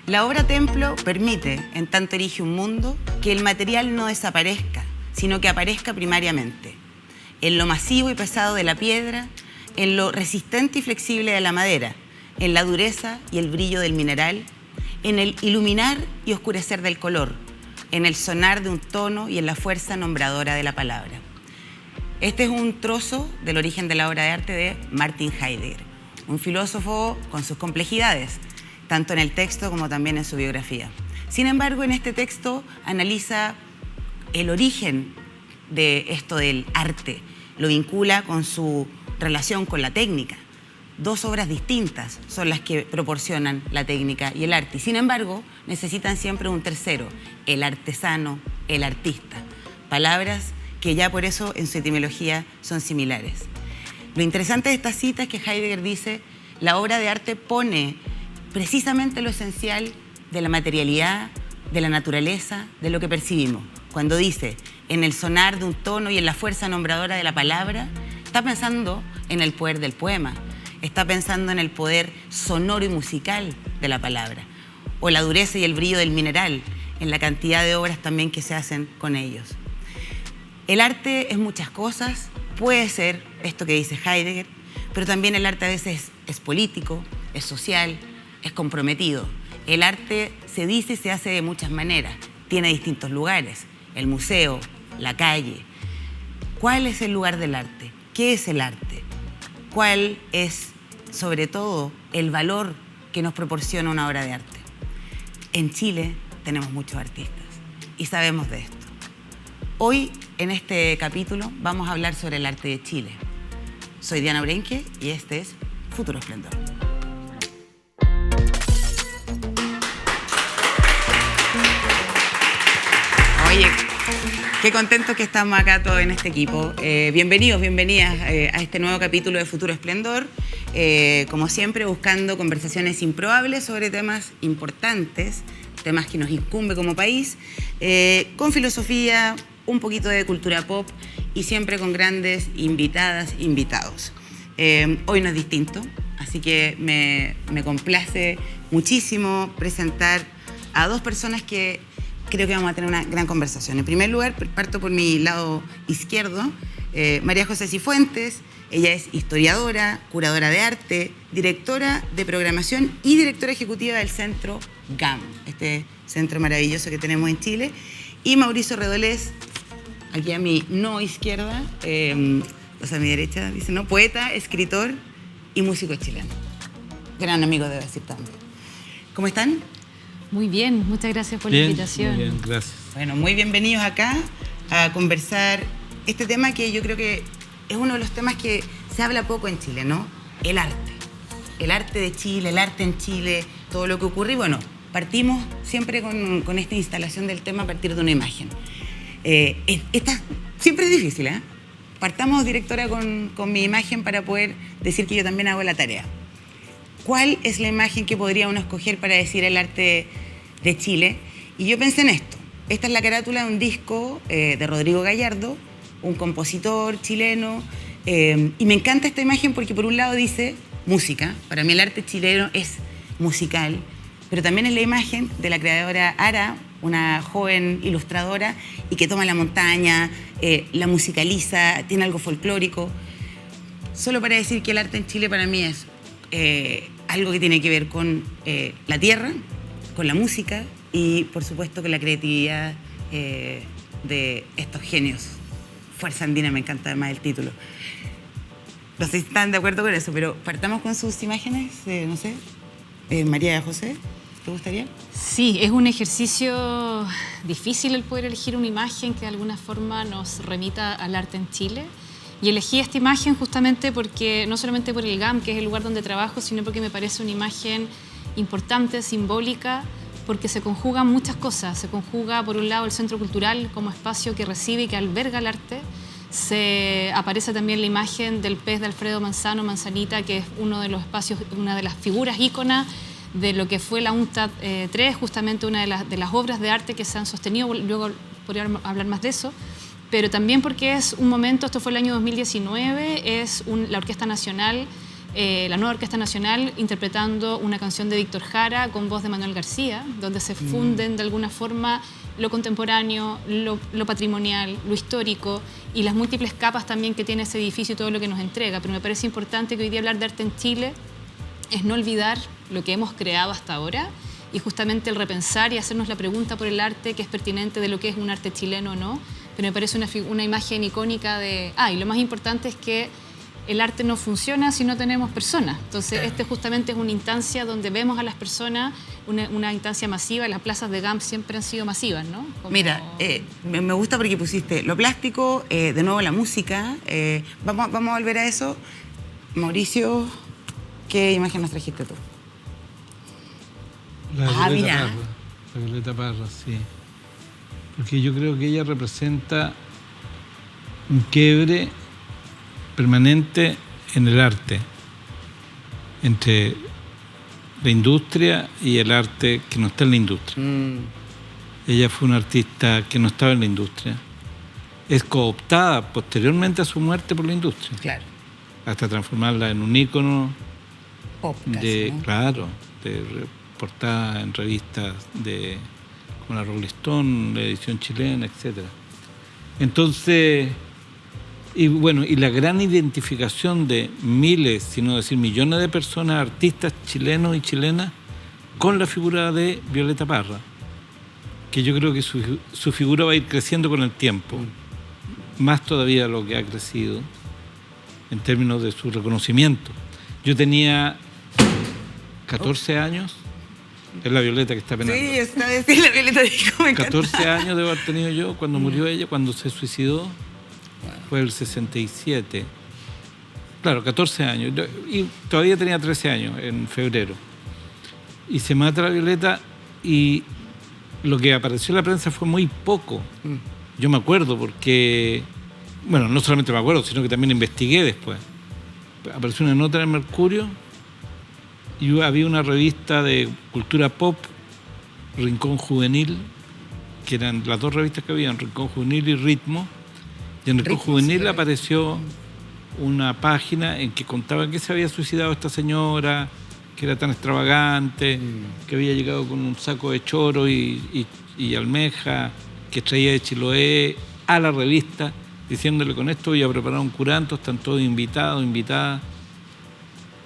La obra templo permite, en tanto erige un mundo, que el material no desaparezca, sino que aparezca primariamente, en lo masivo y pesado de la piedra, en lo resistente y flexible de la madera, en la dureza y el brillo del mineral, en el iluminar y oscurecer del color, en el sonar de un tono y en la fuerza nombradora de la palabra. Este es un trozo del origen de la obra de arte de Martin Heidegger, un filósofo con sus complejidades, tanto en el texto como también en su biografía. Sin embargo, en este texto analiza el origen de esto del arte, lo vincula con su relación con la técnica. Dos obras distintas son las que proporcionan la técnica y el arte, y sin embargo necesitan siempre un tercero, el artesano, el artista. Palabras que ya por eso en su etimología son similares. Lo interesante de esta cita es que Heidegger dice: la obra de arte pone precisamente lo esencial de la materialidad, de la naturaleza, de lo que percibimos. Cuando dice, en el sonar de un tono y en la fuerza nombradora de la palabra, está pensando en el poder del poema, está pensando en el poder sonoro y musical de la palabra, o la dureza y el brillo del mineral, en la cantidad de obras también que se hacen con ellos. El arte es muchas cosas, puede ser esto que dice Heidegger, pero también el arte a veces es político, es social, es comprometido. El arte se dice y se hace de muchas maneras, tiene distintos lugares, el museo, la calle. ¿Cuál es el lugar del arte? ¿Qué es el arte? ¿Cuál es, sobre todo, el valor que nos proporciona una obra de arte? En Chile tenemos muchos artistas y sabemos de esto. Hoy, en este capítulo, vamos a hablar sobre el arte de Chile. Soy Diana Orenque y este es Futuro Esplendor. Oye, qué contentos que estamos acá todos en este equipo. Bienvenidos, bienvenidas a este nuevo capítulo de Futuro Esplendor. Como siempre, buscando conversaciones improbables sobre temas importantes, temas que nos incumbe como país, con filosofía, un poquito de cultura pop y siempre con grandes invitadas, invitados. Hoy no es distinto, así que me complace muchísimo presentar a dos personas que creo que vamos a tener una gran conversación. En primer lugar, parto por mi lado izquierdo, María José Cifuentes. Ella es historiadora, curadora de arte, directora de programación y directora ejecutiva del Centro GAM, este centro maravilloso que tenemos en Chile. Y Mauricio Redolés, aquí a mi no izquierda, o sea, a mi derecha, dice, ¿no? Poeta, escritor y músico chileno. Gran amigo, debo decir también. ¿Cómo están? Muy bien, muchas gracias por la invitación. Muy bien, gracias. Bueno, muy bienvenidos acá a conversar este tema que yo creo que es uno de los temas que se habla poco en Chile, ¿no? El arte. El arte de Chile, el arte en Chile, todo lo que ocurre. Y bueno, partimos siempre con esta instalación del tema a partir de una imagen. Siempre es difícil, ¿eh? Partamos, directora, con mi imagen para poder decir que yo también hago la tarea. ¿Cuál es la imagen que podría uno escoger para decir el arte de Chile? Y yo pensé en esto. Esta es la carátula de un disco de Rodrigo Gallardo, un compositor chileno. Y me encanta esta imagen porque por un lado dice música. Para mí el arte chileno es musical. Pero también es la imagen de la creadora Ara, una joven ilustradora y que toma la montaña, la musicaliza, tiene algo folclórico. Solo para decir que el arte en Chile para mí es algo que tiene que ver con la tierra, con la música y, por supuesto, con la creatividad de estos genios. Fuerza Andina, me encanta además el título. No sé si están de acuerdo con eso, pero partamos con sus imágenes, no sé. María José, ¿te gustaría? Sí, es un ejercicio difícil el poder elegir una imagen que de alguna forma nos remita al arte en Chile. Y elegí esta imagen justamente porque, no solamente por el GAM, que es el lugar donde trabajo, sino porque me parece una imagen importante, simbólica, porque se conjugan muchas cosas. Se conjuga, por un lado, el Centro Cultural como espacio que recibe y que alberga el arte. Aparece también la imagen del pez de Alfredo Manzano, Manzanita, que es uno de los espacios, una de las figuras íconas de lo que fue la UNCTAD 3, justamente una de las obras de arte que se han sostenido. Luego podría hablar más de eso. Pero también porque es un momento, esto fue el año 2019, es la Orquesta Nacional la Nueva Orquesta Nacional interpretando una canción de Víctor Jara con voz de Manuel García, donde se funden de alguna forma lo contemporáneo, lo patrimonial, lo histórico y las múltiples capas también que tiene ese edificio y todo lo que nos entrega. Pero me parece importante que hoy día hablar de arte en Chile es no olvidar lo que hemos creado hasta ahora y justamente el repensar y hacernos la pregunta por el arte que es pertinente de lo que es un arte chileno o no. Pero me parece una imagen icónica de... y lo más importante es que el arte no funciona si no tenemos personas. Entonces, este justamente es una instancia donde vemos a las personas, una instancia masiva. Las plazas de GAM siempre han sido masivas, ¿no? Mira, me gusta porque pusiste lo plástico, de nuevo la música. Vamos a volver a eso. Mauricio, ¿qué imagen nos trajiste tú? La mira. Parra, la Violeta Parra, sí. Porque yo creo que ella representa un quiebre permanente en el arte, entre la industria y el arte que no está en la industria. Ella fue una artista que no estaba en la industria. Es cooptada posteriormente a su muerte por la industria. Claro. Hasta transformarla en un ícono Pop, casi, ¿no? Claro, de portada en revistas como la Rolling Stone, la edición chilena, etc. Entonces, y la gran identificación de miles, si no decir millones de personas, artistas chilenos y chilenas, con la figura de Violeta Parra, que yo creo que su figura va a ir creciendo con el tiempo, más todavía lo que ha crecido en términos de su reconocimiento. Yo tenía 14 años, es la Violeta que está penando. Sí, esta vez sí, la Violeta dijo, me encanta. 14 años debo haber tenido yo cuando murió ella, cuando se suicidó, fue el 67. Claro, 14 años. Y todavía tenía 13 años en febrero. Y se mata la Violeta y lo que apareció en la prensa fue muy poco. Yo me acuerdo porque, bueno, no solamente me acuerdo, sino que también investigué después. Apareció una nota en el Mercurio y había una revista de cultura pop, Rincón Juvenil, que eran las dos revistas que habían, Rincón Juvenil y Ritmo. Y en Rincón Juvenil apareció una página en que contaba que se había suicidado esta señora, que era tan extravagante, que había llegado con un saco de choro y almeja, que traía de Chiloé a la revista, diciéndole: con esto voy a preparar un curanto, están todos invitados, invitadas,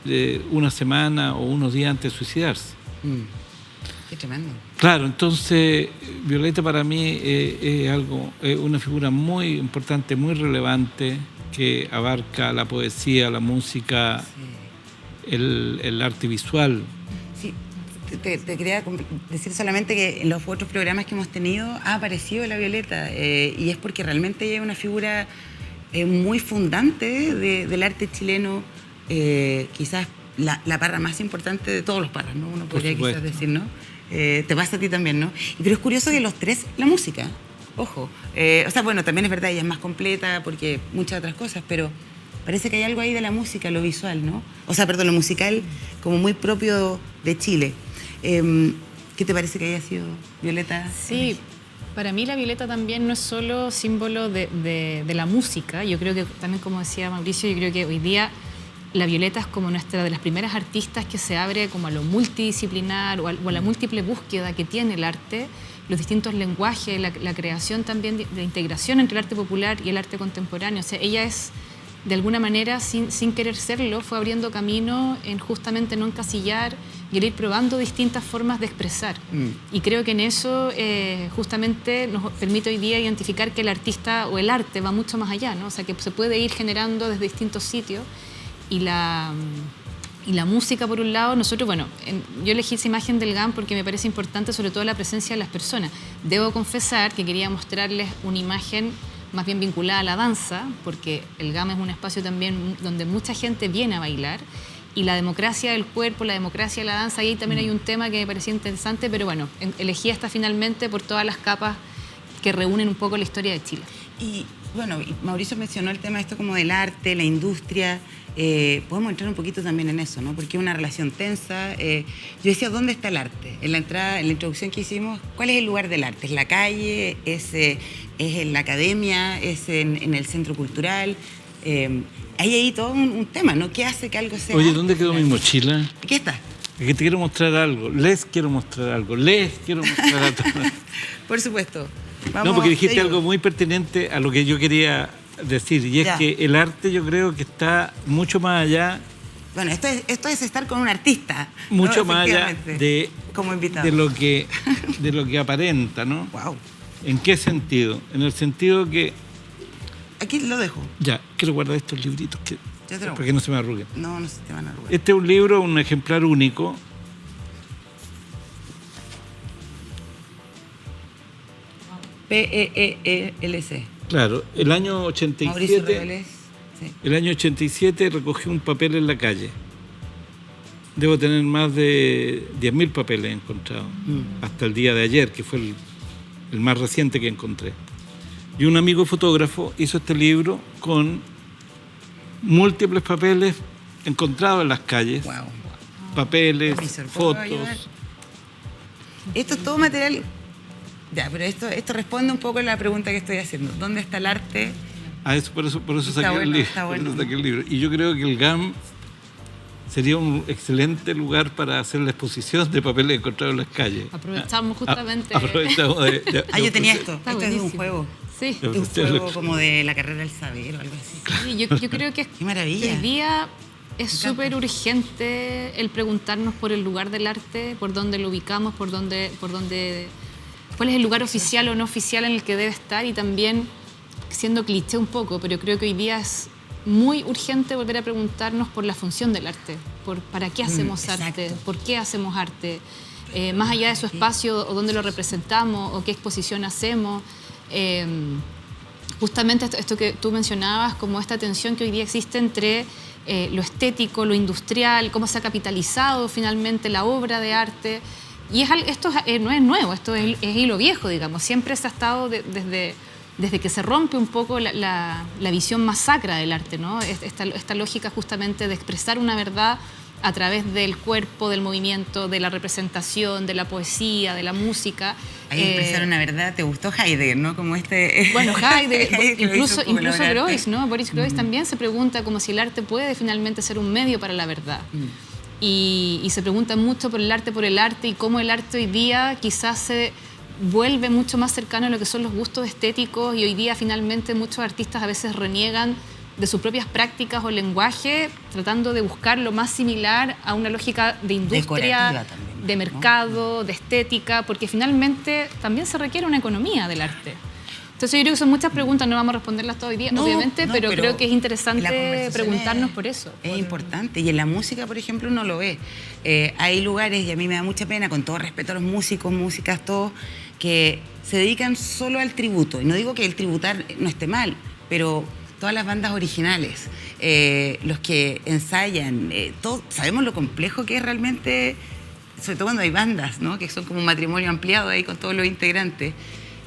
de una semana o unos días antes de suicidarse. Qué tremendo. Claro, entonces Violeta para mí es una figura muy importante, muy relevante, que abarca la poesía, la música, el arte visual. Sí, te quería decir solamente que en los otros programas que hemos tenido ha aparecido la Violeta, y es porque realmente ella es una figura muy fundante del arte chileno, quizás la Parra más importante de todos los Parras, ¿no? Uno podría quizás decir, ¿no? Te pasa a ti también, ¿no? Pero es curioso que los tres, la música, ojo. O sea, bueno, también es verdad, ella es más completa porque muchas otras cosas, pero parece que hay algo ahí de la música, lo visual, ¿no? O sea, perdón, lo musical como muy propio de Chile. ¿Qué te parece que haya sido Violeta? Sí, para mí la Violeta también no es solo símbolo de la música. Yo creo que también, como decía Mauricio, yo creo que hoy día la Violeta es como nuestra de las primeras artistas que se abre como a lo multidisciplinar o a la múltiple búsqueda que tiene el arte, los distintos lenguajes, la creación también de integración entre el arte popular y el arte contemporáneo. O sea, ella es, de alguna manera, sin querer serlo, fue abriendo camino en justamente no encasillar y el ir probando distintas formas de expresar. Y creo que en eso justamente nos permite hoy día identificar que el artista o el arte va mucho más allá, ¿no? O sea, que se puede ir generando desde distintos sitios. Y la música, por un lado, nosotros, bueno, yo elegí esa imagen del GAM porque me parece importante sobre todo la presencia de las personas. Debo confesar que quería mostrarles una imagen más bien vinculada a la danza, porque el GAM es un espacio también donde mucha gente viene a bailar, y la democracia del cuerpo, la democracia de la danza, y ahí también hay un tema que me parecía interesante, pero bueno, elegí esta finalmente por todas las capas que reúnen un poco la historia de Chile. Y bueno, Mauricio mencionó el tema esto como del arte, la industria. Podemos entrar un poquito también en eso, ¿no? Porque es una relación tensa. Yo decía, ¿dónde está el arte? En la introducción que hicimos, ¿cuál es el lugar del arte? ¿Es la calle? ¿Es en la academia? ¿Es en el centro cultural? hay ahí todo un tema, ¿no? ¿Qué hace que algo sea? Oye, ¿dónde quedó mi mochila? ¿Qué está? Es que te quiero mostrar algo. Les quiero mostrar algo. Les quiero mostrar a todos. Por supuesto. No, porque dijiste te ayudo. algo muy pertinente a lo que yo quería decir. Y es Ya. que el arte yo creo que está mucho más allá, Bueno, esto es estar con un artista. mucho ¿no? más allá Efectivamente. Como invitado. de lo que aparenta, ¿no? Wow. ¿En qué sentido? En el sentido que... Aquí lo dejo. Ya, quiero guardar estos libritos Yo te lo para que no se me arruguen. No se te van a arrugar. Este es un libro, un ejemplar único. PEELC. Claro, el año Mauricio 87, Revelés. Sí. el año 87 recogí un papel en la calle. Debo tener más de 10.000 papeles encontrados, hasta el día de ayer, que fue el más reciente que encontré. Y un amigo fotógrafo hizo este libro con múltiples papeles encontrados en las calles. Wow. Papeles, Permiso, ¿puedo fotos. ayudar? Esto es todo material. Ya, pero esto responde un poco a la pregunta que estoy haciendo. ¿Dónde está el arte? Por eso Está saqué bueno, el libro. está bueno. Por eso saqué el libro. Y yo creo que el GAM sería un excelente lugar para hacer la exposición de papeles encontrados en las calles. Aprovechamos justamente. Aprovechamos de Yo tenía esto. Está Esto es de un buenísimo. juego. Sí. De De un ofrecerlo. juego como de la carrera del saber o algo así. Sí, yo creo que Qué maravilla. hoy día es Me encanta. súper urgente el preguntarnos por el lugar del arte, por dónde lo ubicamos, cuál es el lugar oficial o no oficial en el que debe estar, y también, siendo cliché un poco, pero creo que hoy día es muy urgente volver a preguntarnos por la función del arte, por para qué hacemos arte, exacto. por qué hacemos arte, más allá de su espacio o dónde lo representamos o qué exposición hacemos. Justamente esto que tú mencionabas, como esta tensión que hoy día existe entre lo estético, lo industrial, cómo se ha capitalizado finalmente la obra de arte. Y esto no es nuevo, esto es hilo viejo, digamos. Siempre se ha estado desde que se rompe un poco la visión más sacra del arte, ¿no? Esta lógica justamente de expresar una verdad a través del cuerpo, del movimiento, de la representación, de la poesía, de la música. Ahí expresaron una verdad. ¿Te gustó Heidegger, no? Como Bueno, Heidegger, Heidegger lo hizo incluso colaborar. Groys, ¿no? Boris Groys también se pregunta como si el arte puede finalmente ser un medio para la verdad. Y se pregunta mucho por el arte y cómo el arte hoy día quizás se vuelve mucho más cercano a lo que son los gustos estéticos, y hoy día finalmente muchos artistas a veces reniegan de sus propias prácticas o lenguaje, tratando de buscar lo más similar a una lógica de industria, Decorativa también, de ¿no? mercado, de estética, porque finalmente también se requiere una economía del arte. Entonces yo creo que son muchas preguntas, no vamos a responderlas todo hoy día, No, obviamente, no, pero creo que es la interesante conversación preguntarnos por eso. Es importante. Y en la música, por ejemplo, uno lo ve. Hay lugares, y a mí me da mucha pena, con todo respeto a los músicos, músicas, todos, que se dedican solo al tributo. Y no digo que el tributar no esté mal, pero todas las bandas originales, los que ensayan, todos, sabemos lo complejo que es realmente, sobre todo cuando hay bandas, ¿no? Que son como un matrimonio ampliado ahí con todos los integrantes.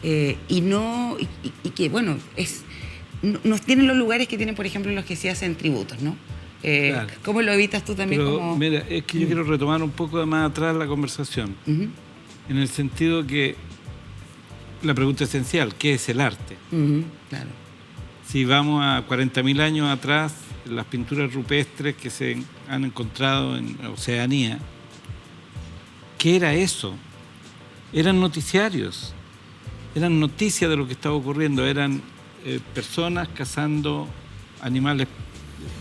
Y que, bueno, no tienen los lugares que tienen, por ejemplo, los que sí hacen tributos, ¿no? Claro. ¿Cómo lo evitas tú también? Pero como... mira, es que yo quiero retomar un poco de más atrás la conversación, Ujú, en el sentido que la pregunta esencial, ¿qué es el arte? ujú, claro. Si vamos a 40.000 años atrás, las pinturas rupestres que se han encontrado en Oceanía, ¿qué era eso? Eran noticiarios, eran noticias de lo que estaba ocurriendo, eran personas cazando animales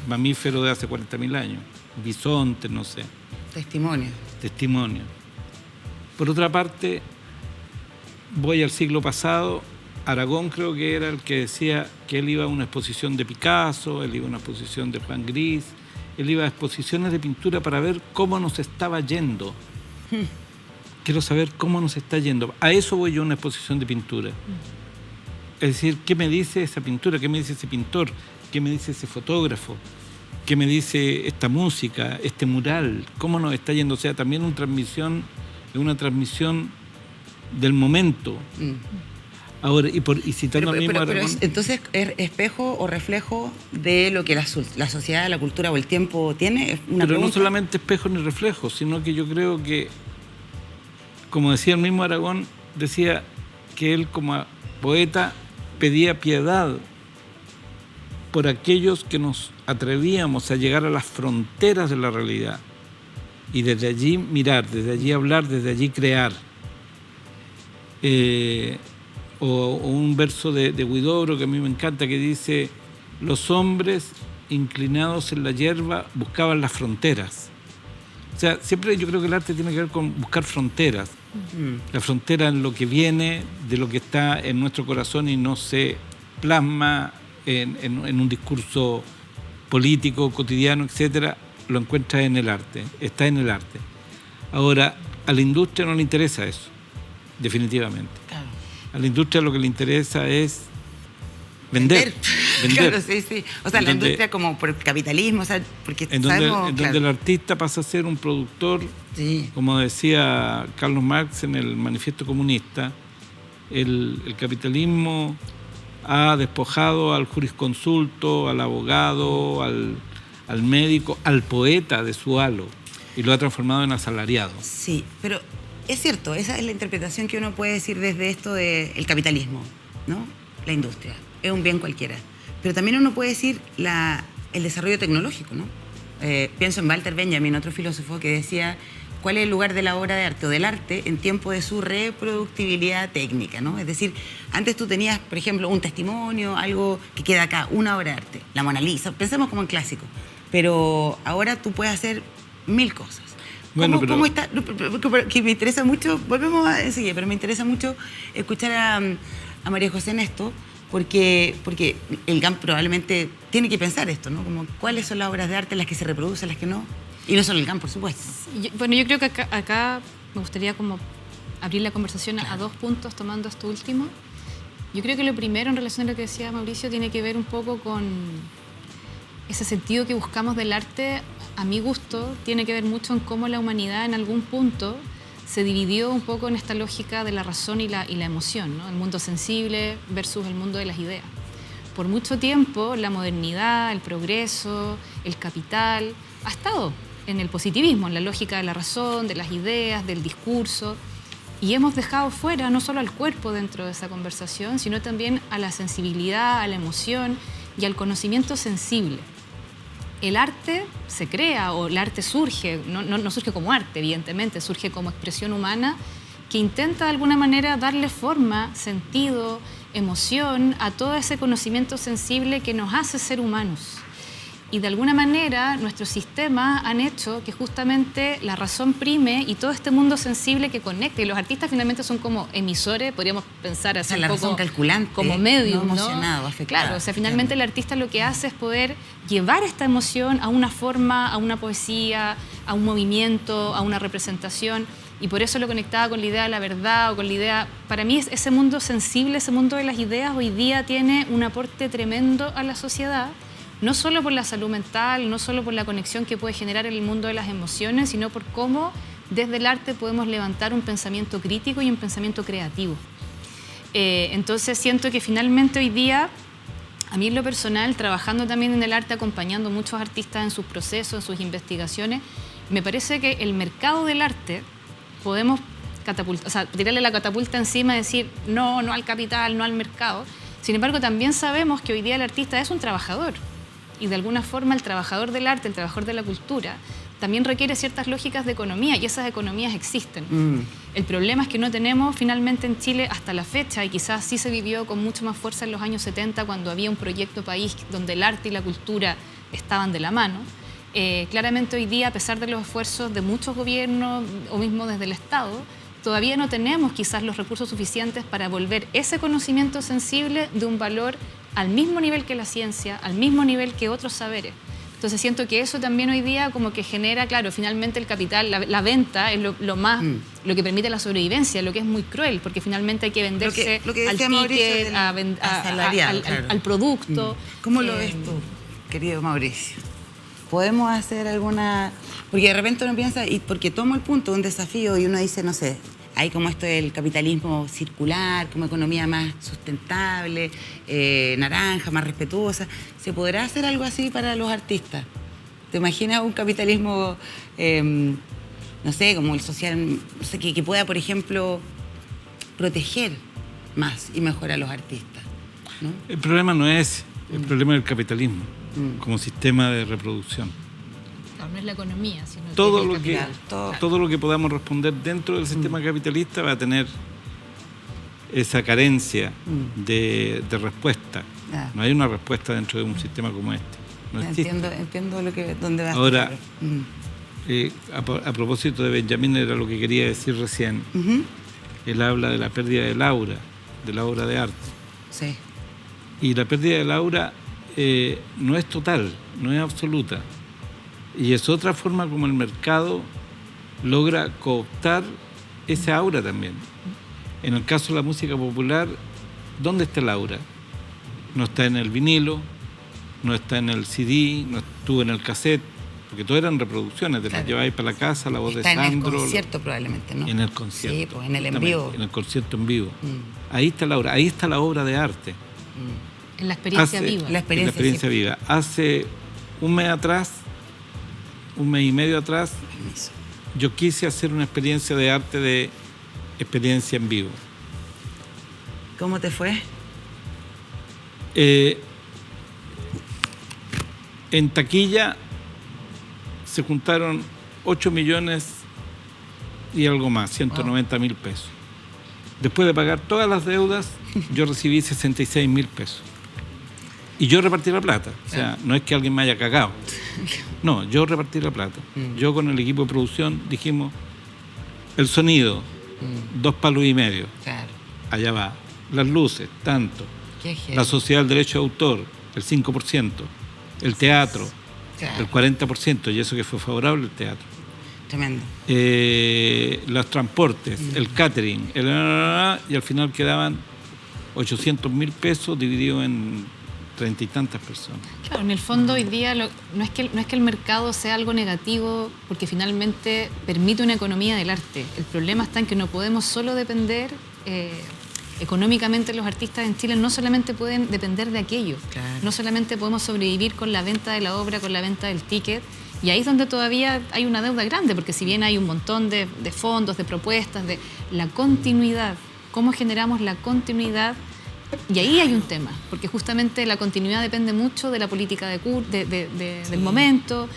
mamíferos de hace 40.000 años, bisontes, no sé, Testimonio. testimonios. Por otra parte, voy al siglo pasado, Aragón creo que era el que decía que él iba a una exposición de Picasso, él iba a una exposición de Juan Gris, él iba a exposiciones de pintura para ver cómo nos estaba yendo. Quiero saber cómo nos está yendo. A eso voy yo a una exposición de pintura. Es decir, ¿qué me dice esa pintura? ¿Qué me dice ese pintor? ¿Qué me dice ese fotógrafo? ¿Qué me dice esta música, este mural? ¿Cómo nos está yendo? O sea, también una transmisión del momento. Ahora, y citando al mismo Aragón, Entonces, ¿es espejo o reflejo de lo que la sociedad, la cultura o el tiempo tiene? Es una pero no pregunta. solamente espejo ni reflejo, sino que yo creo que, como decía el mismo Aragón, decía que él como poeta pedía piedad por aquellos que nos atrevíamos a llegar a las fronteras de la realidad y desde allí mirar, desde allí hablar, desde allí crear. O un verso de Huidobro que a mí me encanta, que dice: los hombres inclinados en la hierba buscaban las fronteras. O sea, siempre yo creo que el arte tiene que ver con buscar fronteras. La frontera en lo que viene, de lo que está en nuestro corazón y no se plasma en un discurso político, cotidiano, etcétera, lo encuentra en el arte, está en el arte. Ahora, a la industria no le interesa eso, definitivamente. Claro. A la industria lo que le interesa es vender. Claro, sí. O sea, la industria como por el capitalismo, o sea, porque donde el artista pasa a ser un productor, como decía Carlos Marx en el Manifiesto Comunista, el capitalismo ha despojado al jurisconsulto, al abogado, al médico, al poeta de su halo y lo ha transformado en asalariado. Sí, pero es cierto, esa es la interpretación que uno puede decir desde esto del capitalismo, ¿no? La industria es un bien cualquiera. Pero también uno puede decir el desarrollo tecnológico, ¿no? Pienso en Walter Benjamin, otro filósofo, que decía: ¿cuál es el lugar de la obra de arte o del arte en tiempo de su reproductibilidad técnica, ¿no? Es decir, antes tú tenías, por ejemplo, un testimonio, algo que queda acá, una obra de arte, la Mona Lisa, pensemos como en clásico, pero ahora tú puedes hacer 1000 cosas. Bueno, ¿Cómo está? Que me interesa mucho, volvemos a enseguida, pero me interesa mucho escuchar a María José en esto, porque el GAM probablemente tiene que pensar esto, ¿no? Como cuáles son las obras de arte, las que se reproducen, las que no. Y no solo el GAM, por supuesto. Yo creo que acá me gustaría como abrir la conversación a 2 puntos, tomando esto último. Yo creo que lo primero, en relación a lo que decía Mauricio, tiene que ver un poco con ese sentido que buscamos del arte. A mi gusto, tiene que ver mucho en cómo la humanidad en algún punto se dividió un poco en esta lógica de la razón y la emoción, ¿no? El mundo sensible versus el mundo de las ideas. Por mucho tiempo, la modernidad, el progreso, el capital, ha estado en el positivismo, en la lógica de la razón, de las ideas, del discurso, y hemos dejado fuera no solo al cuerpo dentro de esa conversación, sino también a la sensibilidad, a la emoción y al conocimiento sensible. El arte se crea, o el arte surge, no surge como arte, evidentemente, surge como expresión humana que intenta de alguna manera darle forma, sentido, emoción a todo ese conocimiento sensible que nos hace ser humanos. Y de alguna manera nuestros sistemas han hecho que justamente la razón prime y todo este mundo sensible que conecta. Y los artistas finalmente son como emisores, podríamos pensar así, o sea, un poco calculante, como medium, no emocionado, afectado. Claro, o sea, finalmente el artista lo que hace es poder llevar esta emoción a una forma, a una poesía, a un movimiento, a una representación. Y por eso lo conectaba con la idea de la verdad o con la idea... Para mí ese mundo sensible, ese mundo de las ideas, hoy día tiene un aporte tremendo a la sociedad. No solo por la salud mental, no solo por la conexión que puede generar en el mundo de las emociones, sino por cómo desde el arte podemos levantar un pensamiento crítico y un pensamiento creativo. Entonces siento que finalmente hoy día, a mí en lo personal, trabajando también en el arte, acompañando a muchos artistas en sus procesos, en sus investigaciones, me parece que el mercado del arte podemos tirarle la catapulta encima y decir no al capital, no al mercado. Sin embargo, también sabemos que hoy día el artista es un trabajador. Y de alguna forma el trabajador del arte, el trabajador de la cultura, también requiere ciertas lógicas de economía y esas economías existen. El problema es que no tenemos finalmente en Chile hasta la fecha, y quizás sí se vivió con mucho más fuerza en los años 70 cuando había un proyecto país donde el arte y la cultura estaban de la mano. Claramente hoy día, a pesar de los esfuerzos de muchos gobiernos o mismo desde el Estado, todavía no tenemos quizás los recursos suficientes para volver ese conocimiento sensible de un valor al mismo nivel que la ciencia, al mismo nivel que otros saberes. Entonces siento que eso también hoy día como que genera, claro, finalmente el capital, la venta es lo que permite la sobrevivencia, lo que es muy cruel, porque finalmente hay que venderse lo que al ticket, al producto. ¿Cómo lo ves tú, querido Mauricio? ¿Podemos hacer alguna...? Porque de repente uno piensa, y porque tomo el punto de un desafío y uno dice, no sé, hay como esto del capitalismo circular, como economía más sustentable, naranja, más respetuosa. ¿Se podrá hacer algo así para los artistas? ¿Te imaginas un capitalismo, no sé, como el social, no sé, que pueda, por ejemplo, proteger más y mejor a los artistas, ¿no? El problema no es el problema del capitalismo como sistema de reproducción. No, no es la economía, sino Todo que es lo el que, capital. todo lo que podamos responder dentro del sistema capitalista va a tener esa carencia de respuesta. Ah. No hay una respuesta dentro de un sistema como este. No existe. Entiendo dónde vas. Ahora, Claro. a propósito de Benjamín, era lo que quería decir recién. Él habla de la pérdida del aura, de la obra de arte. Sí. Y la pérdida del aura no es total, no es absoluta. Y es otra forma como el mercado logra cooptar esa aura también. En el caso de la música popular, ¿dónde está el aura? No está en el vinilo, no está en el CD, no estuvo en el cassette, porque todas eran reproducciones, te las lleváis para la casa, la voz Está de Sandro. en el concierto probablemente, ¿no? En el concierto. Sí, pues en el en justamente, vivo. En el concierto en vivo. Ahí está la obra, ahí está la obra de arte. En la experiencia viva. La experiencia, sí. viva. Hace un mes y medio atrás, Permiso. yo quise hacer una experiencia de arte de experiencia en vivo. ¿Cómo te fue? En taquilla se juntaron 8 millones y algo más, 190.000 pesos. Después de pagar todas las deudas, yo recibí 66.000 pesos. Y yo repartí la plata. O sea, no es que alguien me haya cagado. No, yo repartí la plata. Yo con el equipo de producción dijimos, el sonido, 2,5 palos. Claro. Allá va. Las luces, tanto. Qué heavy. La sociedad del derecho de autor, el 5%. El teatro, Claro. el 40%. Y eso que fue favorable el teatro. Tremendo. Los transportes, el catering, y al final quedaban 800.000 pesos divididos en 30 y tantas personas. Claro, en el fondo hoy día no es que el mercado sea algo negativo, porque finalmente permite una economía del arte. El problema está en que no podemos solo depender económicamente. Los artistas en Chile no solamente pueden depender de aquello, Claro. no solamente podemos sobrevivir con la venta de la obra, con la venta del ticket. Y ahí es donde todavía hay una deuda grande, porque si bien hay un montón de fondos, de propuestas, de la continuidad, ¿cómo generamos la continuidad? Y ahí hay un tema, porque justamente la continuidad depende mucho de la política del momento,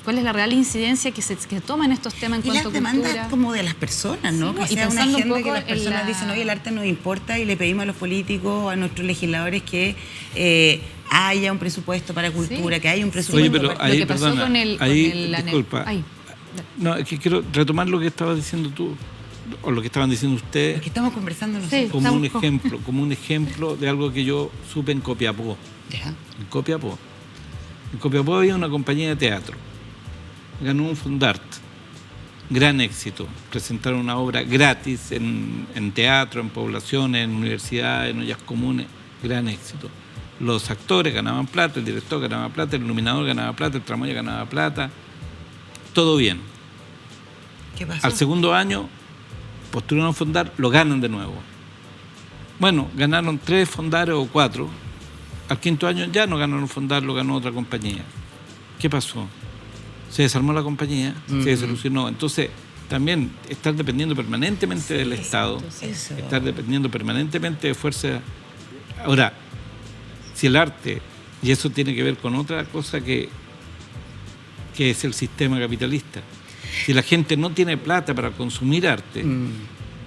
cuál es la real incidencia que se toma en estos temas en Y cuanto las a cultura. demandas como de las personas, ¿no? Sí, Que y sea una pensando un agenda que poco las en personas la- dicen, oye, el arte nos importa y le pedimos a los políticos, a nuestros legisladores que haya un presupuesto para cultura, que haya un presupuesto Oye, pero para... ahí, lo que pasó perdona, con ahí, disculpa. Ay, No, es que quiero retomar lo que estabas diciendo tú, o lo que estaban diciendo ustedes, Porque estamos conversando nosotros. Sí. como un ejemplo de algo que yo supe en Copiapó. Ya. En Copiapó. En Copiapó había una compañía de teatro. Ganó un Fundart. Gran éxito. Presentaron una obra gratis en teatro, en poblaciones, en universidades, en ollas comunes. Gran éxito. Los actores ganaban plata, el director ganaba plata, el iluminador ganaba plata, el tramoya ganaba plata. Todo bien. ¿Qué pasó? Al segundo año postularon a Fundar, lo ganan de nuevo. Bueno, ganaron 3 Fondares o 4. Al quinto año ya no ganaron Fundar, lo ganó otra compañía. ¿Qué pasó? Se desarmó la compañía, se desilusionó. Entonces, también estar dependiendo permanentemente del Estado, Eso. estar dependiendo permanentemente de fuerzas. Ahora, si el arte, y eso tiene que ver con otra cosa que es el sistema capitalista, si la gente no tiene plata para consumir arte,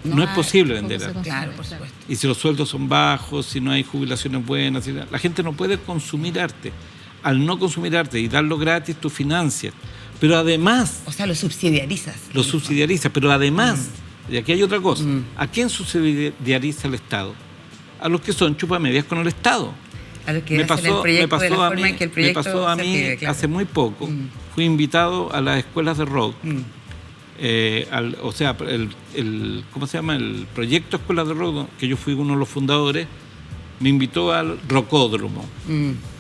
no es posible vender arte. Claro, por supuesto. Y si los sueldos son bajos, si no hay jubilaciones buenas, la gente no puede consumir arte. Al no consumir arte y darlo gratis, tú financias. Pero además, O sea, lo subsidiarizas. lo subsidiarizas. Pero además, y aquí hay otra cosa, ¿a quién subsidiariza el Estado? A los que son chupamedias con el Estado. A los que Me hacen el pasó proyecto de la a forma mí, en que el me proyecto pasó a se mí pide, claro. hace muy poco. Fui invitado a las escuelas de rock. O sea, ¿cómo se llama? El proyecto Escuelas de Rock, que yo fui uno de los fundadores, me invitó al Rocódromo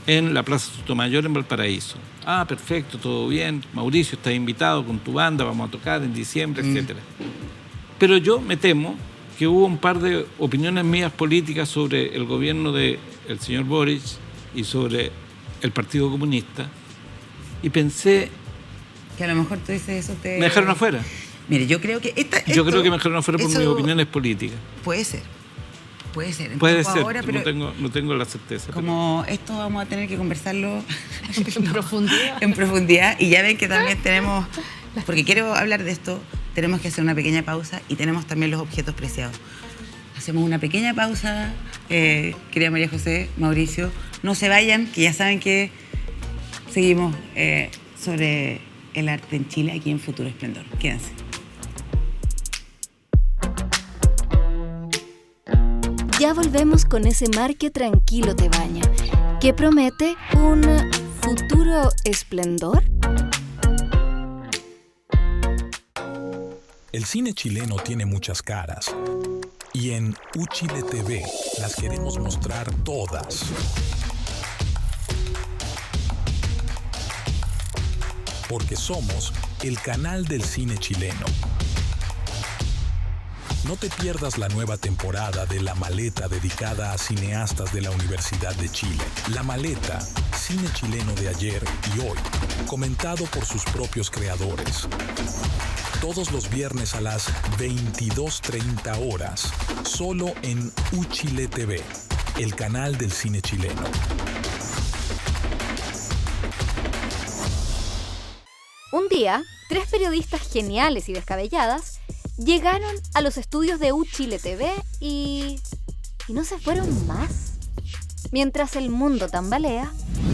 en la Plaza Sotomayor en Valparaíso. Ah, perfecto, todo bien. Mauricio, estás invitado con tu banda, vamos a tocar en diciembre, etcétera. Pero yo me temo que hubo un par de opiniones mías políticas sobre el gobierno del señor Boric y sobre el Partido Comunista, y pensé, Que a lo mejor tú dices eso te... me dejaron afuera. Mire, yo creo que... Yo creo que me dejaron afuera por mis opiniones políticas. Puede ser. Puede ser. Un Puede poco ser, ahora, pero no tengo la certeza. como esto vamos a tener que conversarlo En profundidad. en profundidad. Y ya ven que también tenemos, porque quiero hablar de esto, tenemos que hacer una pequeña pausa y tenemos también los objetos preciados. Hacemos una pequeña pausa, querida María José, Mauricio. No se vayan, que ya saben que seguimos sobre el arte en Chile aquí en Futuro Esplendor. Quédense. Ya volvemos con ese mar que tranquilo te baña, que promete un futuro esplendor. El cine chileno tiene muchas caras y en Uchile TV las queremos mostrar todas. Porque somos el canal del cine chileno. No te pierdas la nueva temporada de La Maleta dedicada a cineastas de la Universidad de Chile. La Maleta, cine chileno de ayer y hoy, comentado por sus propios creadores. Todos los viernes a las 22:30 horas, solo en Uchile TV, el canal del cine chileno. Un día, 3 periodistas geniales y descabelladas llegaron a los estudios de Uchile TV y no se fueron más. Mientras el mundo tambalea,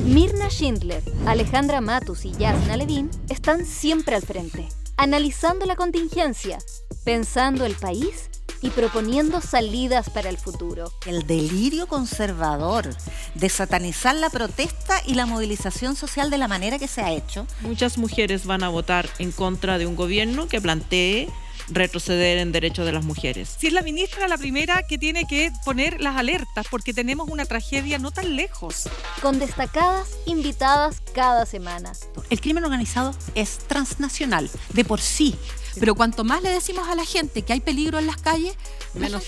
Mirna Schindler, Alejandra Matus y Yasna Levin están siempre al frente, analizando la contingencia, pensando el país y proponiendo salidas para el futuro. El delirio conservador de satanizar la protesta y la movilización social de la manera que se ha hecho. Muchas mujeres van a votar en contra de un gobierno que plantee retroceder en derechos de las mujeres. Si es la ministra la primera que tiene que poner las alertas porque tenemos una tragedia no tan lejos. Con destacadas invitadas cada semana. El crimen organizado es transnacional, de por sí. Pero cuanto más le decimos a la gente que hay peligro en las calles, menos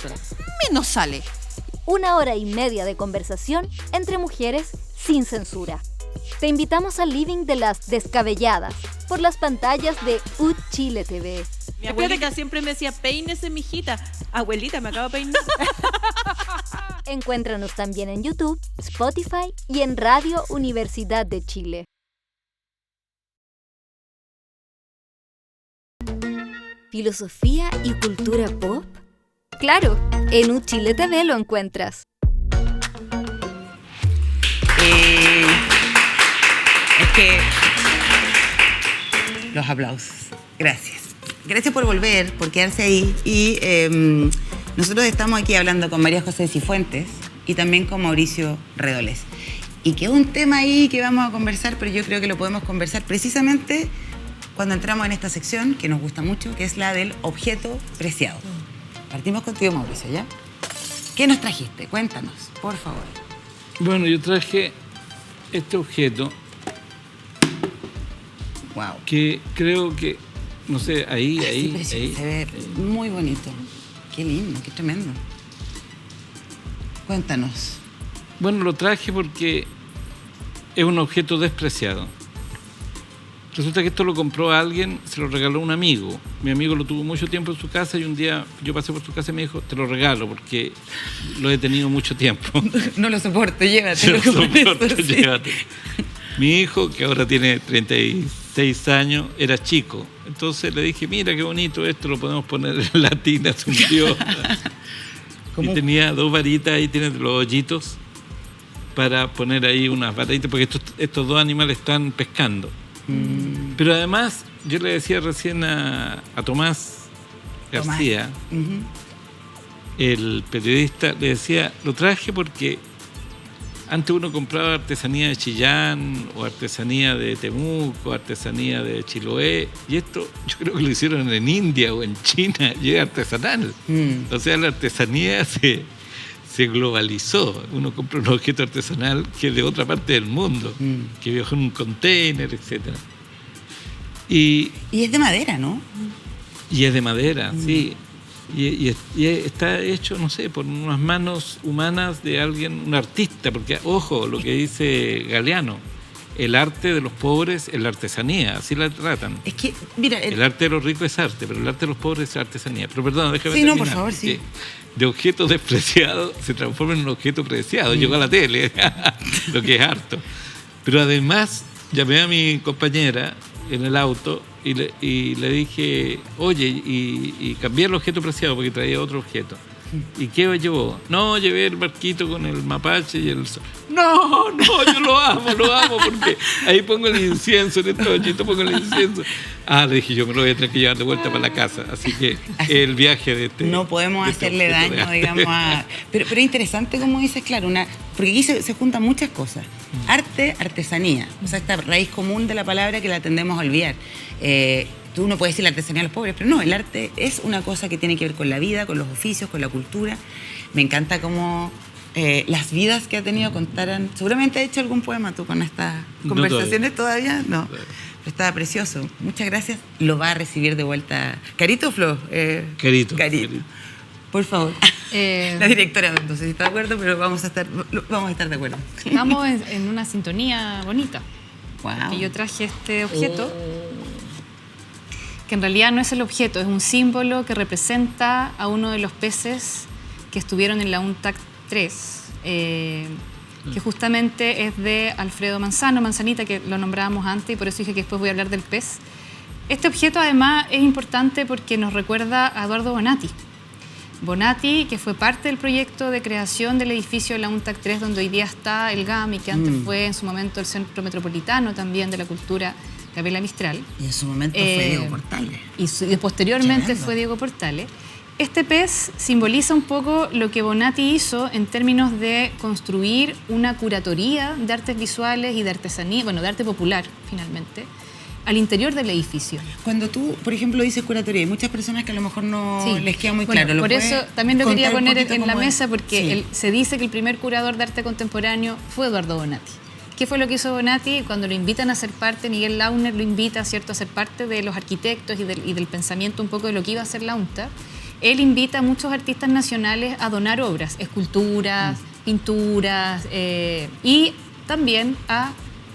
sale. 1 hora y media de conversación entre mujeres sin censura. Te invitamos al living de las descabelladas por las pantallas de Uchile TV. Mi abuelita siempre me decía, peínese, mijita. Abuelita, me acabo de peinar. Encuéntranos también en YouTube, Spotify y en Radio Universidad de Chile. ¿Filosofía y cultura pop? Claro, en Uchile TV lo encuentras. Es que los aplausos. Gracias. Gracias por volver, por quedarse ahí. Y nosotros estamos aquí hablando con María José Cifuentes y también con Mauricio Redoles. Y que un tema ahí que vamos a conversar, pero yo creo que lo podemos conversar precisamente cuando entramos en esta sección que nos gusta mucho, que es la del objeto preciado. Partimos contigo, Mauricio, ¿ya? ¿Qué nos trajiste? Cuéntanos, por favor. Bueno, yo traje este objeto. Wow. Que creo que, no sé, ahí. Se ve muy bonito. Qué lindo, qué tremendo. Cuéntanos. Bueno, lo traje porque es un objeto despreciado. Resulta que esto lo compró a alguien, se lo regaló un amigo. Mi amigo lo tuvo mucho tiempo en su casa y un día yo pasé por su casa y me dijo, te lo regalo porque lo he tenido mucho tiempo. No lo soporto, llévate. No lo soporto, llévate. Mi hijo, que ahora tiene 36 años, era chico. Entonces le dije, mira qué bonito esto, lo podemos poner en la tina, se hundió. Y tenía 2 varitas, ahí tienes los hoyitos, para poner ahí unas varitas, porque estos 2 animales están pescando. Pero además, yo le decía recién a Tomás García, el periodista, le decía, lo traje porque antes uno compraba artesanía de Chillán, o artesanía de Temuco, o artesanía de Chiloé, y esto yo creo que lo hicieron en India o en China, y es artesanal. O sea, la artesanía se globalizó. Uno compra un objeto artesanal que es de otra parte del mundo, que viajó en un container, etc. Y es de madera, ¿no? Y es de madera, sí. Y está hecho, no sé, por unas manos humanas de alguien, un artista, porque, ojo, lo que dice Galeano, el arte de los pobres es la artesanía, así la tratan. Es que, mira... El arte de los ricos es arte, pero el arte de los pobres es artesanía. Pero perdón, déjame Sí, terminar. no, por favor, sí. De objetos despreciados se transforma en un objeto preciado. Llegó a la tele, lo que es harto. Pero además llamé a mi compañera en el auto y le dije, oye, y cambié el objeto preciado porque traía otro objeto. ¿Y qué llevó? No, llevé el barquito con el mapache y el sol. No, yo lo amo, porque ahí pongo el incienso, en este hoyito pongo el incienso. Le dije, yo me lo voy a tener que llevar de vuelta para la casa. Así que el viaje de este... No podemos hacerle daño, digamos, a... Pero es interesante, como dices, claro, porque aquí se juntan muchas cosas. Arte, artesanía. O sea, esta raíz común de la palabra que la tendemos a olvidar. Tú no puedes decir la artesanía a los pobres, pero no, el arte es una cosa que tiene que ver con la vida, con los oficios, con la cultura. Me encanta cómo las vidas que ha tenido contaran... Seguramente has hecho algún poema tú con estas conversaciones todavía. No, pero estaba precioso. Muchas gracias. Lo va a recibir de vuelta. ¿Carito o Flo? Carito. Por favor. La directora, no sé si está de acuerdo, pero vamos a estar de acuerdo. Estamos en una sintonía bonita. Wow. Y yo traje este objeto, que en realidad no es el objeto, es un símbolo que representa a uno de los peces que estuvieron en la UNTAC 3, que justamente es de Alfredo Manzanita, que lo nombrábamos antes, y por eso dije que después voy a hablar del pez. Este objeto además es importante porque nos recuerda a Eduardo Bonatti, que fue parte del proyecto de creación del edificio de la UNTAC 3, donde hoy día está el GAM y que antes fue en su momento el Centro Metropolitano también de la Cultura Gabriela Mistral. Y en su momento fue Diego Portales. Y posteriormente fue Diego Portales. Este pez simboliza un poco lo que Bonatti hizo en términos de construir una curatoría de artes visuales y de artesanía, bueno, de arte popular, finalmente, al interior del edificio. Cuando tú, por ejemplo, dices curatoría, hay muchas personas que a lo mejor no les queda muy claro. Por eso también lo quería poner en la mesa, porque sí. se dice que el primer curador de arte contemporáneo fue Eduardo Bonatti. ¿Qué fue lo que hizo Bonatti? Cuando lo invitan a ser parte, Miguel Launer lo invita, ¿cierto?, a ser parte de los arquitectos y del pensamiento un poco de lo que iba a ser la UNTA. Él invita a muchos artistas nacionales a donar obras, esculturas, pinturas y también a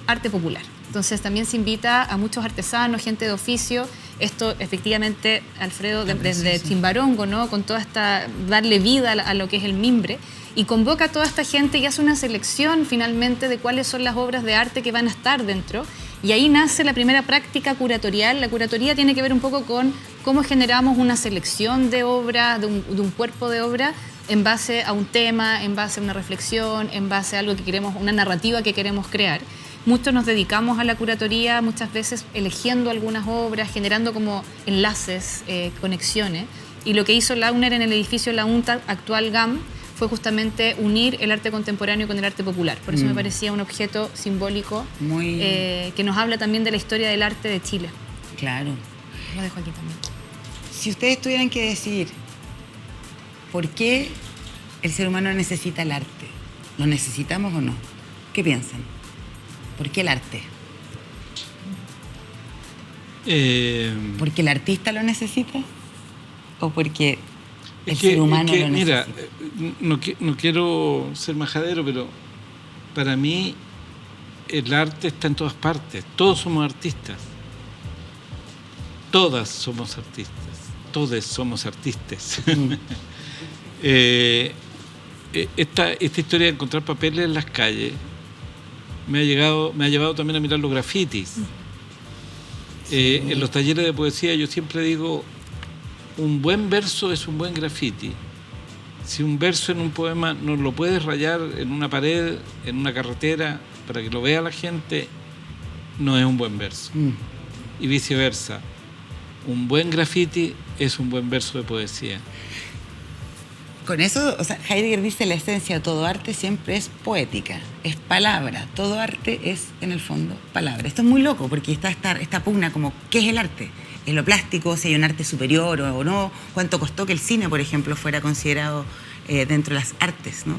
arte popular. Entonces también se invita a muchos artesanos, gente de oficio. Esto efectivamente, Alfredo, desde Chimbarongo, ¿no?, con toda esta, darle vida a lo que es el mimbre, y convoca a toda esta gente y hace una selección finalmente de cuáles son las obras de arte que van a estar dentro. Y ahí nace la primera práctica curatorial. La curatoría tiene que ver un poco con cómo generamos una selección de obras, de un cuerpo de obra, en base a un tema, en base a una reflexión, en base a algo que queremos, una narrativa que queremos crear. Muchos nos dedicamos a la curatoría, muchas veces eligiendo algunas obras, generando como enlaces, conexiones. Y lo que hizo Launer en el edificio La UNTA, actual GAM, fue justamente unir el arte contemporáneo con el arte popular. Por eso me parecía un objeto simbólico que nos habla también de la historia del arte de Chile. Claro. Lo dejo aquí también. Si ustedes tuvieran que decir por qué el ser humano necesita el arte, ¿lo necesitamos o no? ¿Qué piensan? ¿Por qué el arte? ¿Porque el artista lo necesita? ¿O porque el ser humano lo necesita? Mira, no quiero ser majadero, pero para mí el arte está en todas partes. Todos somos artistas. Todas somos artistas. Todos somos artistas. Esta historia de encontrar papeles en las calles me ha llevado también a mirar los grafitis. En los talleres de poesía yo siempre digo, un buen verso es un buen grafiti. Si un verso en un poema no lo puedes rayar en una pared, en una carretera, para que lo vea la gente, no es un buen verso. Y viceversa. Un buen grafiti es un buen verso de poesía. Con eso, o sea, Heidegger dice la esencia de todo arte siempre es poética, es palabra. Todo arte es, en el fondo, palabra. Esto es muy loco porque está esta pugna como, ¿qué es el arte? ¿Es lo plástico? ¿Si hay un arte superior o no? ¿Cuánto costó que el cine, por ejemplo, fuera considerado dentro de las artes, ¿no?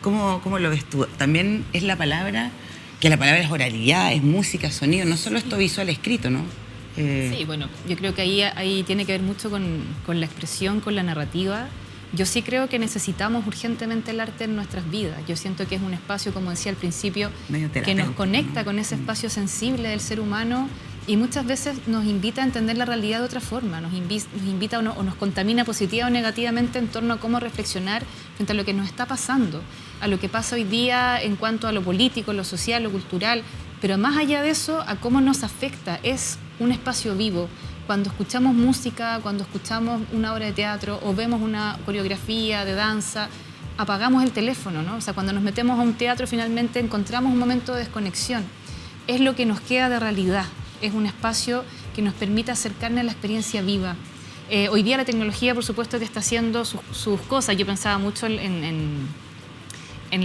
¿Cómo lo ves tú? También es la palabra, que la palabra es oralidad, es música, sonido, no solo esto visual escrito, ¿no? Sí, bueno, yo creo que ahí tiene que ver mucho con la expresión, con la narrativa. Yo sí creo que necesitamos urgentemente el arte en nuestras vidas. Yo siento que es un espacio, como decía al principio, que nos conecta con ese espacio sensible del ser humano y muchas veces nos invita a entender la realidad de otra forma, nos invita o nos contamina positiva o negativamente en torno a cómo reflexionar frente a lo que nos está pasando, a lo que pasa hoy día en cuanto a lo político, lo social, lo cultural, pero más allá de eso, a cómo nos afecta. Es un espacio vivo. Cuando escuchamos música, cuando escuchamos una obra de teatro o vemos una coreografía de danza, apagamos el teléfono, ¿no? O sea, cuando nos metemos a un teatro finalmente encontramos un momento de desconexión. Es lo que nos queda de realidad. Es un espacio que nos permite acercarnos a la experiencia viva. Hoy día la tecnología, por supuesto, que está haciendo sus cosas. Yo pensaba mucho en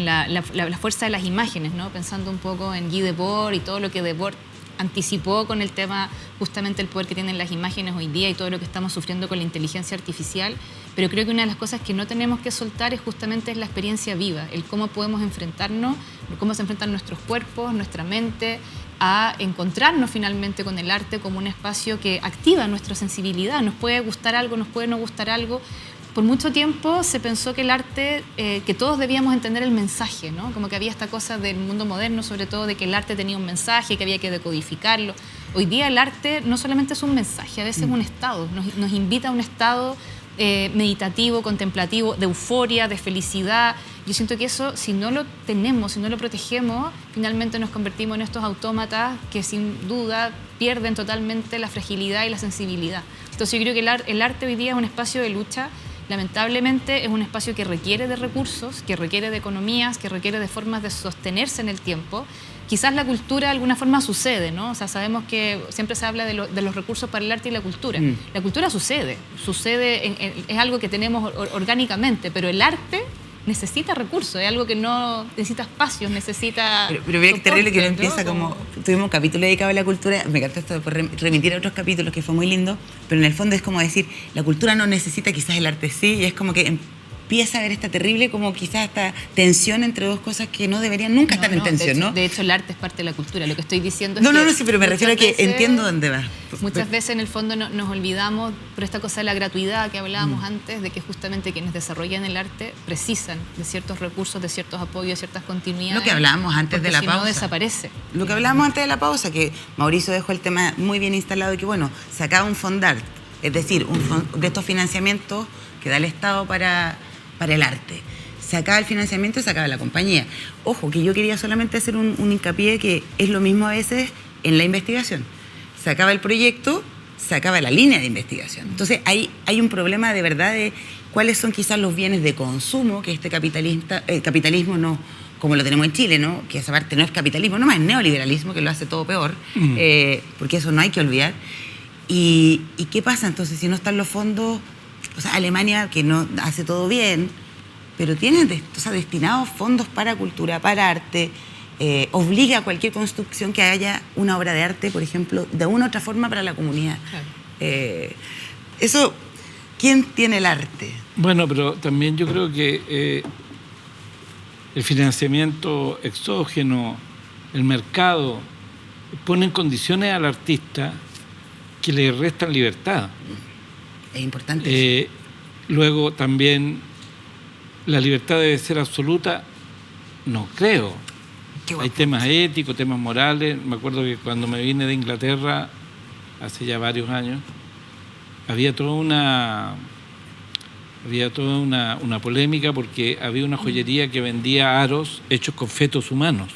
la fuerza de las imágenes, ¿no? Pensando un poco en Guy Debord y todo lo que Debord anticipó con el tema, justamente el poder que tienen las imágenes hoy día y todo lo que estamos sufriendo con la inteligencia artificial, pero creo que una de las cosas que no tenemos que soltar es justamente la experiencia viva, el cómo podemos enfrentarnos, cómo se enfrentan nuestros cuerpos, nuestra mente, a encontrarnos finalmente con el arte como un espacio que activa nuestra sensibilidad. Nos puede gustar algo, nos puede no gustar algo. Por mucho tiempo se pensó que el arte, que todos debíamos entender el mensaje, ¿no? Como que había esta cosa del mundo moderno, sobre todo, de que el arte tenía un mensaje, que había que decodificarlo. Hoy día el arte no solamente es un mensaje, a veces es un estado, nos invita a un estado meditativo, contemplativo, de euforia, de felicidad. Yo siento que eso, si no lo tenemos, si no lo protegemos, finalmente nos convertimos en estos autómatas que sin duda pierden totalmente la fragilidad y la sensibilidad. Entonces yo creo que el arte hoy día es un espacio de lucha. Lamentablemente es un espacio que requiere de recursos, que requiere de economías, que requiere de formas de sostenerse en el tiempo. Quizás la cultura de alguna forma sucede, ¿no? O sea, sabemos que siempre se habla de los recursos para el arte y la cultura. La cultura sucede, es algo que tenemos orgánicamente, pero el arte necesita recursos, es algo que no necesita espacios, necesita... Pero mira qué terrible que uno empieza como... Tuvimos un capítulo dedicado a la cultura, me encanta esto de remitir a otros capítulos, que fue muy lindo, pero en el fondo es como decir, la cultura no necesita, quizás el arte sí, y es como que empieza a haber esta terrible, como quizás esta tensión entre dos cosas que no deberían nunca estar en tensión, ¿no? De hecho, el arte es parte de la cultura, lo que estoy diciendo es No, sí, pero me refiero a que entiendo dónde va. Muchas veces en el fondo nos olvidamos por esta cosa de la gratuidad que hablábamos antes, de que justamente quienes desarrollan el arte precisan de ciertos recursos, de ciertos apoyos, de ciertas continuidades. Lo que hablábamos antes de la pausa. Si no, desaparece. Lo que hablábamos antes de la pausa, que Mauricio dejó el tema muy bien instalado y que, bueno, se acaba un Fondart, es decir, de estos financiamientos que da el Estado para el arte. Se acaba el financiamiento y se acaba la compañía. Ojo, que yo quería solamente hacer un hincapié que es lo mismo a veces en la investigación. Se acaba el proyecto, se acaba la línea de investigación. Entonces hay un problema de verdad de cuáles son quizás los bienes de consumo que este capitalismo no, como lo tenemos en Chile, ¿no? Que esa parte no es capitalismo, no más es neoliberalismo, que lo hace todo peor, porque eso no hay que olvidar. ¿Y qué pasa entonces si no están los fondos? O sea, Alemania, que no hace todo bien, pero tiene destinados fondos para cultura, para arte, obliga a cualquier construcción que haya una obra de arte, por ejemplo, de una u otra forma para la comunidad. Claro. Eso, ¿quién tiene el arte? Bueno, pero también yo creo que el financiamiento exógeno, el mercado, ponen condiciones al artista que le restan libertad. Es importante. Luego también la libertad debe ser absoluta, no creo. Hay temas éticos, temas morales. Me acuerdo que cuando me vine de Inglaterra, hace ya varios años, había toda una polémica porque había una joyería que vendía aros hechos con fetos humanos,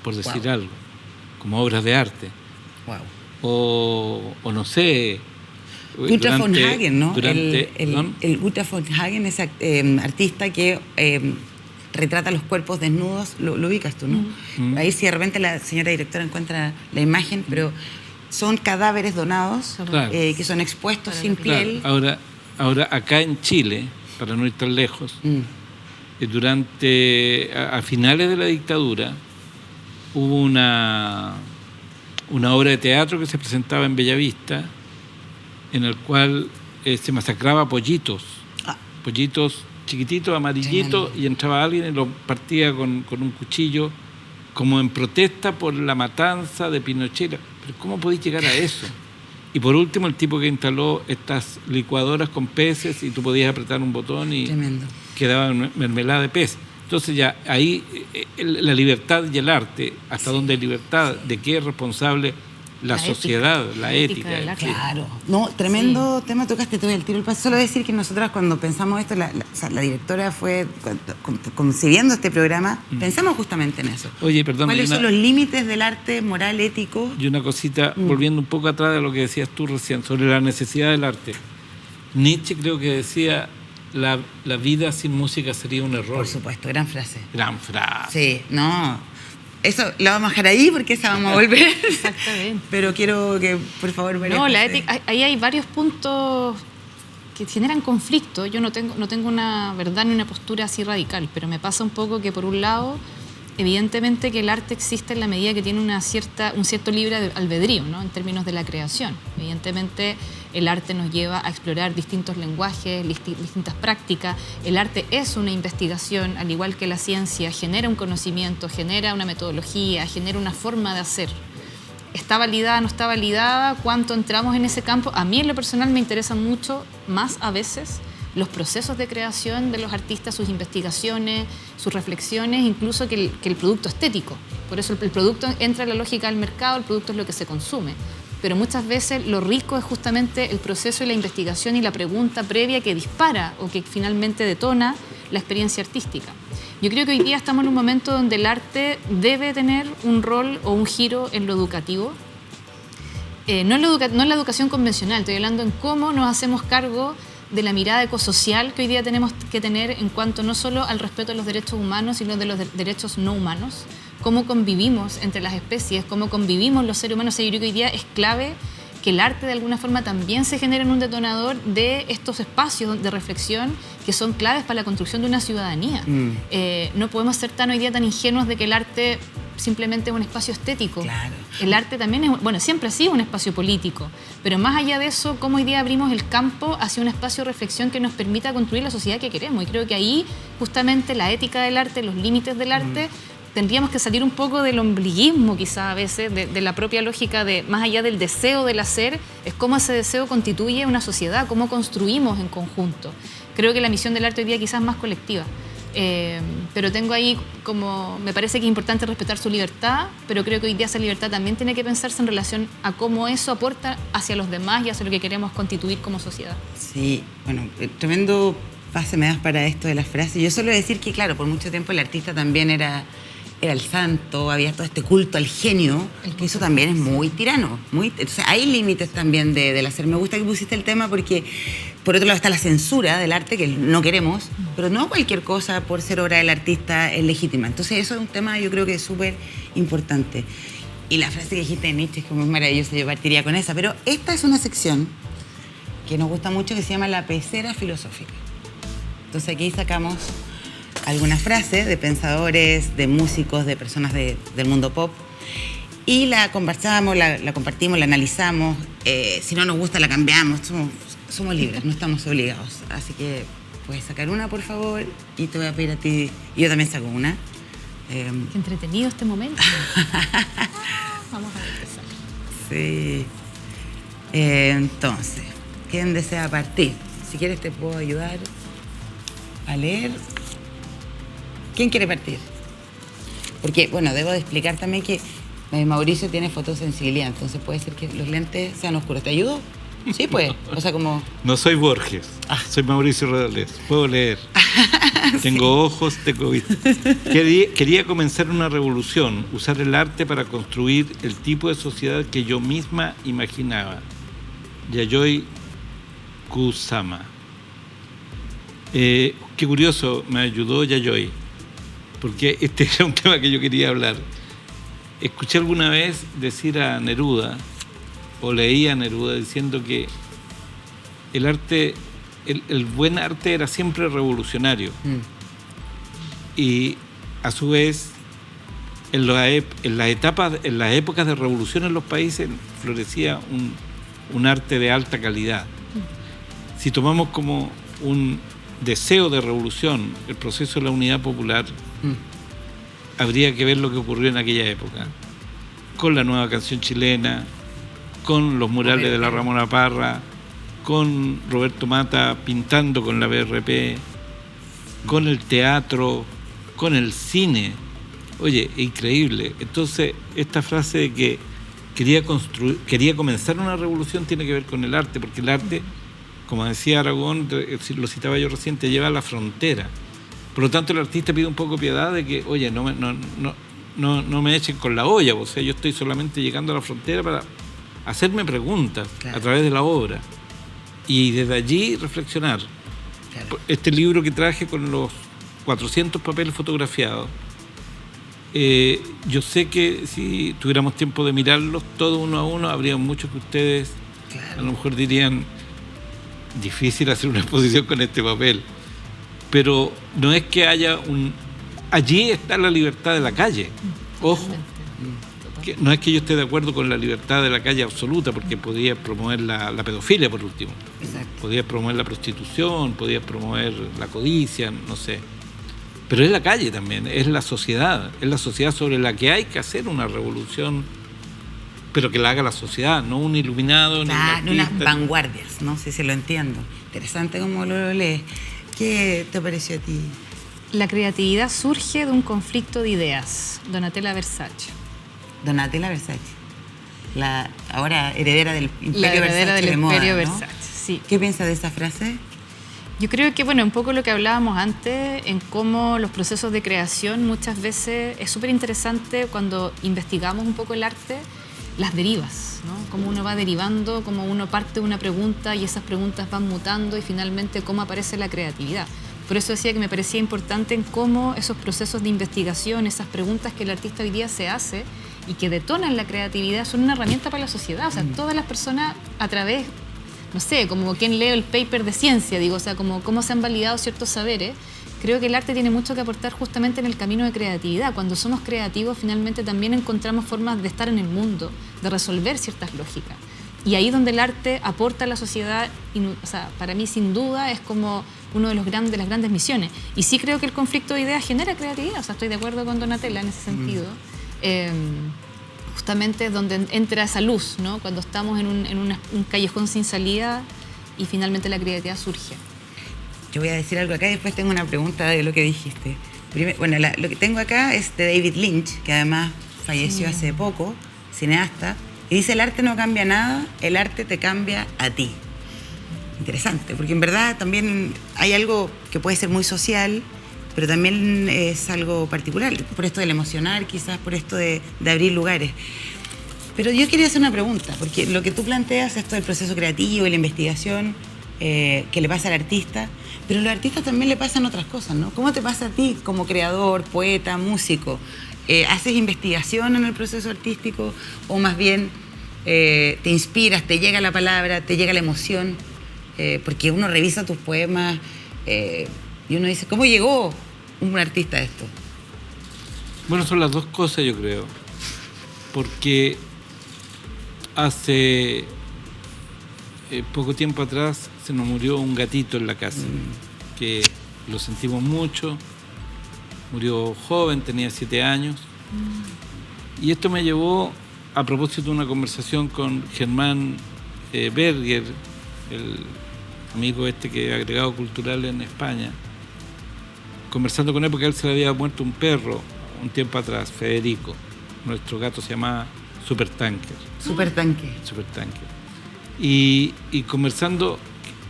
por decir algo, como obras de arte. O no sé... Gustav von Hagen, ¿no? El Gustav von Hagen, ese artista que retrata los cuerpos desnudos, lo ubicas tú, ¿no? Ahí si de repente la señora directora encuentra la imagen, pero son cadáveres donados, claro, que son expuestos sin piel. Ahora acá en Chile, para no ir tan lejos, a finales de la dictadura hubo una obra de teatro que se presentaba en Bellavista, en el cual se masacraba pollitos chiquititos, amarillitos, y entraba alguien y los partía con un cuchillo, como en protesta por la matanza de Pinochet. Pero ¿cómo podéis llegar a eso? Y por último, el tipo que instaló estas licuadoras con peces y tú podías apretar un botón y Tremendo. quedaba mermelada de pez. Entonces ya ahí la libertad y el arte, hasta dónde hay libertad, de qué es responsable la sociedad, la ética. del arte. Claro. No, tremendo tema, tocaste tú el tiro el paso. Solo decir que nosotras cuando pensamos esto, o sea, la directora fue concibiendo este programa, pensamos justamente en eso. Oye, perdón. ¿Cuáles son los límites del arte moral, ético? Y una cosita, volviendo un poco atrás de lo que decías tú recién, sobre la necesidad del arte. Nietzsche creo que decía, la vida sin música sería un error. Por supuesto, gran frase. Gran frase. Sí, no. Eso la vamos a dejar ahí porque esa vamos a volver. Exactamente. Pero quiero que, por favor, No, la ética, ahí hay varios puntos que generan conflicto. Yo no tengo una verdad ni una postura así radical, pero me pasa un poco que por un lado, evidentemente que el arte existe en la medida que tiene un cierto libre albedrío, ¿no? En términos de la creación. Evidentemente el arte nos lleva a explorar distintos lenguajes, distintas prácticas. El arte es una investigación, al igual que la ciencia, genera un conocimiento, genera una metodología, genera una forma de hacer. ¿Está validada, no está validada? ¿Cuánto entramos en ese campo? A mí en lo personal me interesan mucho más a veces los procesos de creación de los artistas, sus investigaciones, sus reflexiones, incluso que el producto estético. Por eso el producto entra en la lógica del mercado, el producto es lo que se consume. Pero muchas veces lo rico es justamente el proceso y la investigación y la pregunta previa que dispara o que finalmente detona la experiencia artística. Yo creo que hoy día estamos en un momento donde el arte debe tener un rol o un giro en lo educativo. No en la educación convencional, estoy hablando en cómo nos hacemos cargo de la mirada ecosocial que hoy día tenemos que tener en cuanto no solo al respeto de los derechos humanos, sino de los derechos no humanos, cómo convivimos entre las especies, cómo convivimos los seres humanos. Yo creo que hoy día es clave que el arte de alguna forma también se genere en un detonador de estos espacios de reflexión que son claves para la construcción de una ciudadanía. No podemos ser hoy día tan ingenuos de que el arte simplemente es un espacio estético. Claro. El arte también es, siempre ha sido un espacio político, pero más allá de eso, cómo hoy día abrimos el campo hacia un espacio de reflexión que nos permita construir la sociedad que queremos. Y creo que ahí justamente la ética del arte, los límites del arte, tendríamos que salir un poco del ombliguismo quizá a veces, de la propia lógica de más allá del deseo del hacer, es cómo ese deseo constituye una sociedad, cómo construimos en conjunto. Creo que la misión del arte hoy día quizás es más colectiva. Pero tengo ahí como, me parece que es importante respetar su libertad, pero creo que hoy día esa libertad también tiene que pensarse en relación a cómo eso aporta hacia los demás y hacia lo que queremos constituir como sociedad. Sí, bueno, tremendo pase me das para esto de las frases. Yo solo decir que, claro, por mucho tiempo el artista también era el santo, había todo este culto al genio, que eso también es muy tirano. O sea, hay límites también del hacer. Me gusta que pusiste el tema porque, por otro lado, está la censura del arte, que no queremos, pero no cualquier cosa por ser obra del artista es legítima. Entonces, eso es un tema, yo creo que es súper importante. Y la frase que dijiste de Nietzsche es como es maravillosa, yo partiría con esa. Pero esta es una sección que nos gusta mucho, que se llama la pecera filosófica. Entonces, aquí sacamos algunas frases de pensadores, de músicos, de personas del mundo pop y la conversamos, la compartimos, la analizamos. Si no nos gusta, la cambiamos. Somos libres, no estamos obligados. Así que puedes sacar una, por favor, y te voy a pedir a ti. Y yo también saco una. Qué entretenido este momento. Vamos a empezar. Sí. Entonces, ¿quién desea partir? Si quieres te puedo ayudar a leer. ¿Quién quiere partir? Porque, bueno, debo de explicar también que Mauricio tiene fotosensibilidad, entonces puede ser que los lentes sean oscuros. ¿Te ayudo? Sí, pues. O sea, como... No soy Borges, soy Mauricio Rodales. Puedo leer. Tengo ojos, tengo vista. Quería comenzar una revolución, usar el arte para construir el tipo de sociedad que yo misma imaginaba. Yayoi Kusama. Qué curioso, me ayudó Yayoi, porque este era un tema que yo quería hablar. Escuché alguna vez decir a Neruda, o leí a Neruda diciendo que el arte, el buen arte era siempre revolucionario. Y a su vez, en las épocas de revolución en los países florecía un arte de alta calidad. Si tomamos como un deseo de revolución el proceso de la unidad popular, habría que ver lo que ocurrió en aquella época, con la nueva canción chilena, con los murales de la Ramona Parra, con Roberto Mata pintando con la BRP, con el teatro, con el cine. Oye, increíble. Entonces, esta frase de que quería comenzar una revolución tiene que ver con el arte, porque el arte, como decía Aragón, lo citaba yo recién, te lleva a la frontera. Por lo tanto, el artista pide un poco piedad de que, oye, no me echen con la olla, o sea, yo estoy solamente llegando a la frontera para hacerme preguntas a través de la obra y desde allí reflexionar. Claro. Este libro que traje con los 400 papeles fotografiados, yo sé que si tuviéramos tiempo de mirarlos todos uno a uno, habría muchos que ustedes a lo mejor dirían, difícil hacer una exposición con este papel, pero no es que haya allí está la libertad de la calle, ojo, que no es que yo esté de acuerdo con la libertad de la calle absoluta, porque podía promover la pedofilia por último. Exacto. Podía promover la prostitución, podía promover la codicia, no sé. Pero es la calle también, es la sociedad sobre la que hay que hacer una revolución, pero que la haga la sociedad, no un iluminado, ni un artista. Unas vanguardias, ¿no? Si se lo entiendo. Interesante cómo lo lees. ¿Qué te pareció a ti? La creatividad surge de un conflicto de ideas. Donatella Versace. Donatella Versace, la ahora heredera del Imperio la heredera Versace del de moda, Imperio ¿no? Versace, sí. ¿Qué piensas de esa frase? Yo creo que, bueno, un poco lo que hablábamos antes, en cómo los procesos de creación muchas veces es súper interesante cuando investigamos un poco el arte, las derivas, ¿no? Cómo uno va derivando, cómo uno parte de una pregunta y esas preguntas van mutando y finalmente cómo aparece la creatividad. Por eso decía que me parecía importante en cómo esos procesos de investigación, esas preguntas que el artista hoy día se hace y que detonan la creatividad, son una herramienta para la sociedad. O sea, todas las personas a través, no sé, como quien lee el paper de ciencia, digo, o sea, como cómo se han validado ciertos saberes, creo que el arte tiene mucho que aportar justamente en el camino de creatividad. Cuando somos creativos, finalmente también encontramos formas de estar en el mundo, de resolver ciertas lógicas. Y ahí donde el arte aporta a la sociedad, o sea, para mí sin duda es como uno de las grandes misiones. Y sí creo que el conflicto de ideas genera creatividad, o sea, estoy de acuerdo con Donatella en ese sentido. Justamente es donde entra esa luz, ¿no? Cuando estamos en un callejón sin salida y finalmente la creatividad surge. Yo voy a decir algo acá y después tengo una pregunta de lo que dijiste. Bueno, lo que tengo acá es de David Lynch, que además falleció hace poco, cineasta, y dice: el arte no cambia nada, el arte te cambia a ti. Interesante, porque en verdad también hay algo que puede ser muy social, pero también es algo particular, por esto del emocionar, quizás por esto de abrir lugares. Pero yo quería hacer una pregunta, porque lo que tú planteas, esto del proceso creativo y la investigación que le pasa al artista, pero a los artistas también le pasan otras cosas, ¿no? ¿Cómo te pasa a ti como creador, poeta, músico? ¿Haces investigación en el proceso artístico o más bien te inspiras, te llega la palabra, te llega la emoción? Porque uno revisa tus poemas y uno dice, ¿cómo llegó un artista a esto? Bueno, son las dos cosas, yo creo. Porque hace poco tiempo atrás se nos murió un gatito en la casa, que lo sentimos mucho. Murió joven, tenía 7 años. Y esto me llevó, a propósito de una conversación con Germán Berger, el amigo este que es agregado cultural en España, conversando con él porque a él se le había muerto un perro un tiempo atrás, Federico. Nuestro gato se llamaba Supertanker. Supertanker. Y conversando,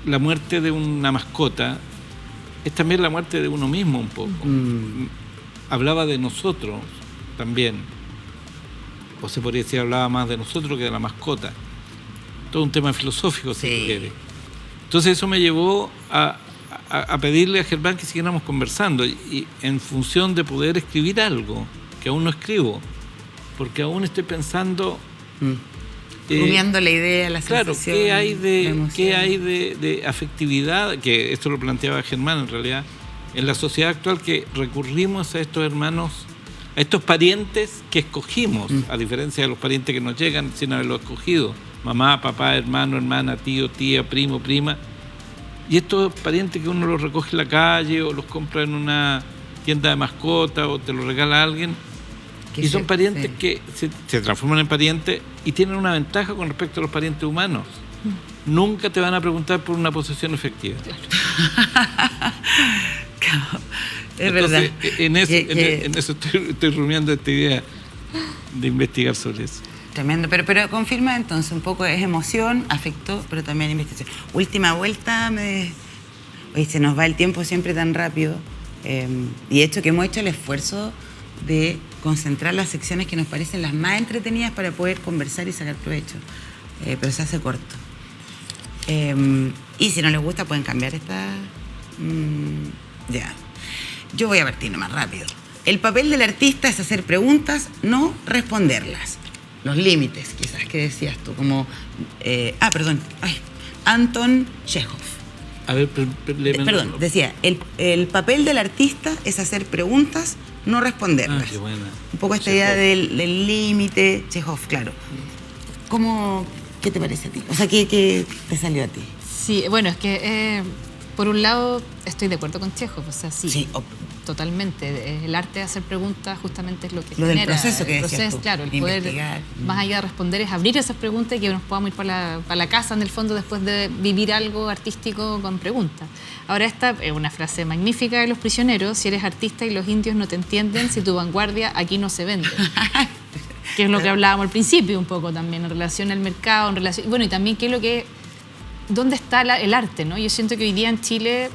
la muerte de una mascota es también la muerte de uno mismo un poco. Hablaba de nosotros también. O se podría decir, hablaba más de nosotros que de la mascota. Todo un tema filosófico, si tú quieres. Entonces eso me llevó a pedirle a Germán que siguiéramos conversando y en función de poder escribir algo que aún no escribo, porque aún estoy pensando rumiando la idea, la claro, sensación, ¿qué hay de afectividad? Que esto lo planteaba Germán en realidad, en la sociedad actual, que recurrimos a estos hermanos, a estos parientes que escogimos, a diferencia de los parientes que nos llegan sin haberlo escogido, mamá, papá, hermano, hermana, tío, tía, primo, prima, y estos parientes que uno los recoge en la calle o los compra en una tienda de mascotas o te los regala a alguien, Y son parientes que se transforman en parientes y tienen una ventaja con respecto a los parientes humanos. Nunca te van a preguntar por una posesión efectiva. Es verdad. En eso estoy rumiando esta idea de investigar sobre eso. Tremendo, pero confirma entonces un poco, es emoción, afecto, pero también investigación. Última vuelta, oye, se nos va el tiempo siempre tan rápido, y de hecho que hemos hecho el esfuerzo de concentrar las secciones que nos parecen las más entretenidas para poder conversar y sacar provecho, pero se hace corto. Y si no les gusta pueden cambiar esta... ya. Yo voy a partir más rápido. El papel del artista es hacer preguntas, no responderlas. Los límites, quizás, que decías tú, como... Anton Chekhov. A ver, perdón, decía, el papel del artista es hacer preguntas, no responderlas. Qué buena. Un poco esta idea del límite, Chekhov, claro. ¿Qué te parece a ti? O sea, ¿qué te salió a ti? Sí, bueno, es que por un lado estoy de acuerdo con Chekhov, o sea, sí, totalmente. El arte de hacer preguntas justamente es lo que lo genera. Del proceso que el decías proceso, tú, claro, el poder, investigar. Más allá de responder, es abrir esas preguntas y que nos podamos ir para la casa, en el fondo, después de vivir algo artístico con preguntas. Ahora, esta es una frase magnífica de Los Prisioneros: si eres artista y los indios no te entienden, si tu vanguardia aquí no se vende. Que es lo que hablábamos al principio un poco también, en relación al mercado, en relación... Bueno, y también qué es lo que... ¿Dónde está el arte, no? Yo siento que hoy día en Chile,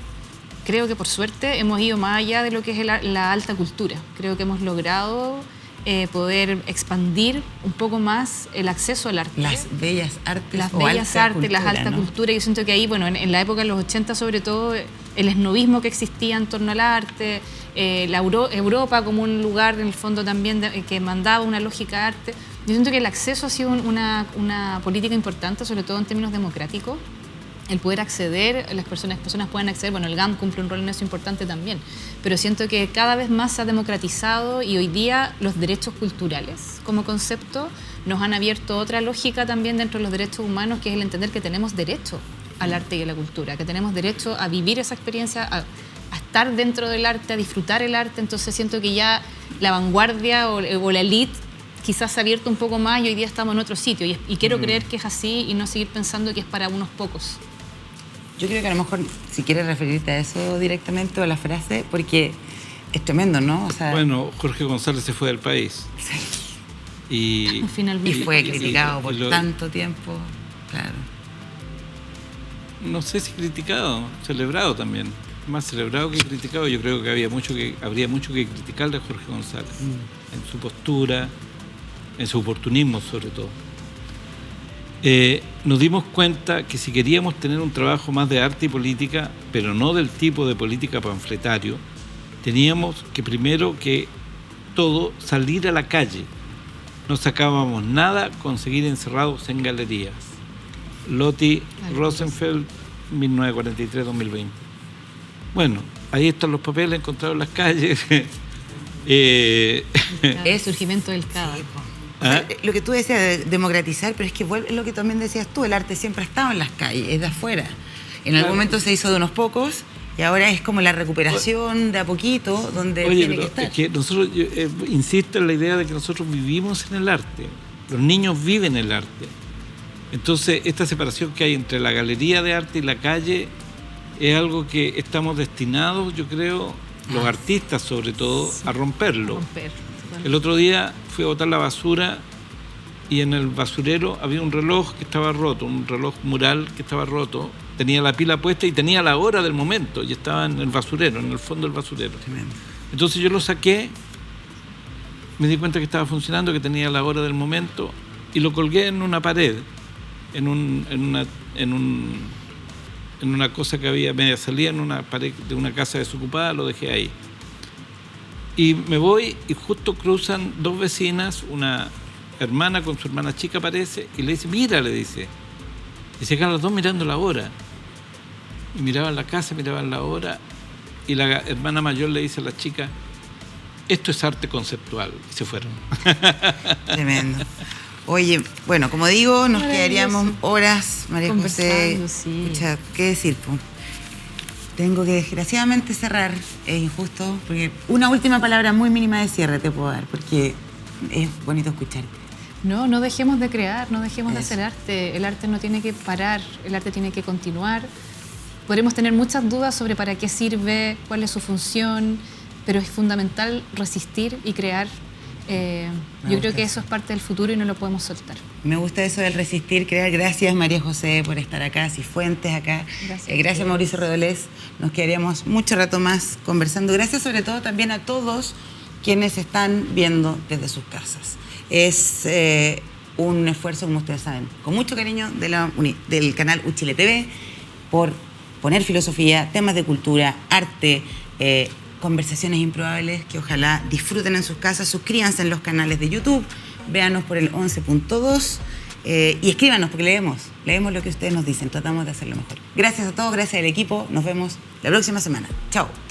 creo que por suerte, hemos ido más allá de lo que es la alta cultura. Creo que hemos logrado poder expandir un poco más el acceso al arte. Las bellas artes. Las bellas artes, cultura, las altas culturas. Yo siento que ahí, bueno, en la época de los 80 sobre todo, el esnovismo que existía en torno al arte, Europa como un lugar en el fondo también que mandaba una lógica de arte. Yo siento que el acceso ha sido una política importante, sobre todo en términos democráticos. El poder acceder, las personas puedan acceder, bueno, el GAM cumple un rol en eso importante también, pero siento que cada vez más se ha democratizado y hoy día los derechos culturales como concepto nos han abierto otra lógica también dentro de los derechos humanos, que es el entender que tenemos derecho al arte y a la cultura, que tenemos derecho a vivir esa experiencia, a estar dentro del arte, a disfrutar el arte. Entonces siento que ya la vanguardia o la elite quizás se ha abierto un poco más y hoy día estamos en otro sitio y quiero creer que es así y no seguir pensando que es para unos pocos. Yo creo que a lo mejor, si quieres referirte a eso directamente o a la frase, porque es tremendo, ¿no? O sea, bueno, Jorge González se fue del país. Sí. Finalmente. Y fue criticado por tanto tiempo, claro. No sé si criticado, celebrado también. Más celebrado que criticado. Yo creo que habría mucho que criticarle a Jorge González. En su postura, en su oportunismo sobre todo. Nos dimos cuenta que si queríamos tener un trabajo más de arte y política, pero no del tipo de política panfletario, teníamos que primero que todo salir a la calle. No sacábamos nada con seguir encerrados en galerías. Lotti Rosenfeld, 1943-2020. Bueno, ahí están los papeles encontrados en las calles. El surgimiento del CADA. Sí, o sea, lo que tú decías de democratizar, pero es que es lo que también decías tú, el arte siempre ha estado en las calles, es de afuera. En algún momento se hizo de unos pocos y ahora es como la recuperación de a poquito donde tiene que estar. Es que nosotros, insisto en la idea de que nosotros vivimos en el arte, los niños viven el arte. Entonces, esta separación que hay entre la galería de arte y la calle es algo que estamos destinados, yo creo, los artistas sobre todo, a romperlo. El otro día fui a botar la basura y en el basurero había un reloj que estaba roto, un reloj mural que estaba roto, tenía la pila puesta y tenía la hora del momento y estaba en el basurero, en el fondo del basurero. Entonces yo lo saqué, me di cuenta que estaba funcionando, que tenía la hora del momento y lo colgué en una pared, en una cosa que había media salida en una pared de una casa desocupada, lo dejé ahí. Y me voy y justo cruzan dos vecinas, una hermana con su hermana chica parece, y le dice, mira, le dice. Y se quedan los dos mirando la hora. Y miraban la casa, miraban la hora, y la hermana mayor le dice a la chica, esto es arte conceptual, y se fueron. Tremendo. Oye, bueno, como digo, nos quedaríamos horas, María José. Sí. Escucha, ¿qué decir? Tengo que desgraciadamente cerrar, es injusto, porque una última palabra muy mínima de cierre te puedo dar, porque es bonito escucharte. No dejemos de crear, no dejemos de hacer arte. El arte no tiene que parar, el arte tiene que continuar. Podremos tener muchas dudas sobre para qué sirve, cuál es su función, pero es fundamental resistir y crear. Yo creo que eso es parte del futuro y no lo podemos soltar. Me gusta eso del resistir, crear. Gracias, María José, por estar acá, Cifuentes acá. Gracias, Mauricio Redolés. Nos quedaríamos mucho rato más conversando. Gracias sobre todo también a todos quienes están viendo desde sus casas. Es un esfuerzo, como ustedes saben, con mucho cariño del canal Uchile TV, por poner filosofía, temas de cultura, arte, conversaciones improbables que ojalá disfruten en sus casas. Suscríbanse en los canales de YouTube, véanos por el 11.2 y escríbanos porque leemos lo que ustedes nos dicen, tratamos de hacerlo mejor. Gracias a todos, gracias al equipo, nos vemos la próxima semana. Chao.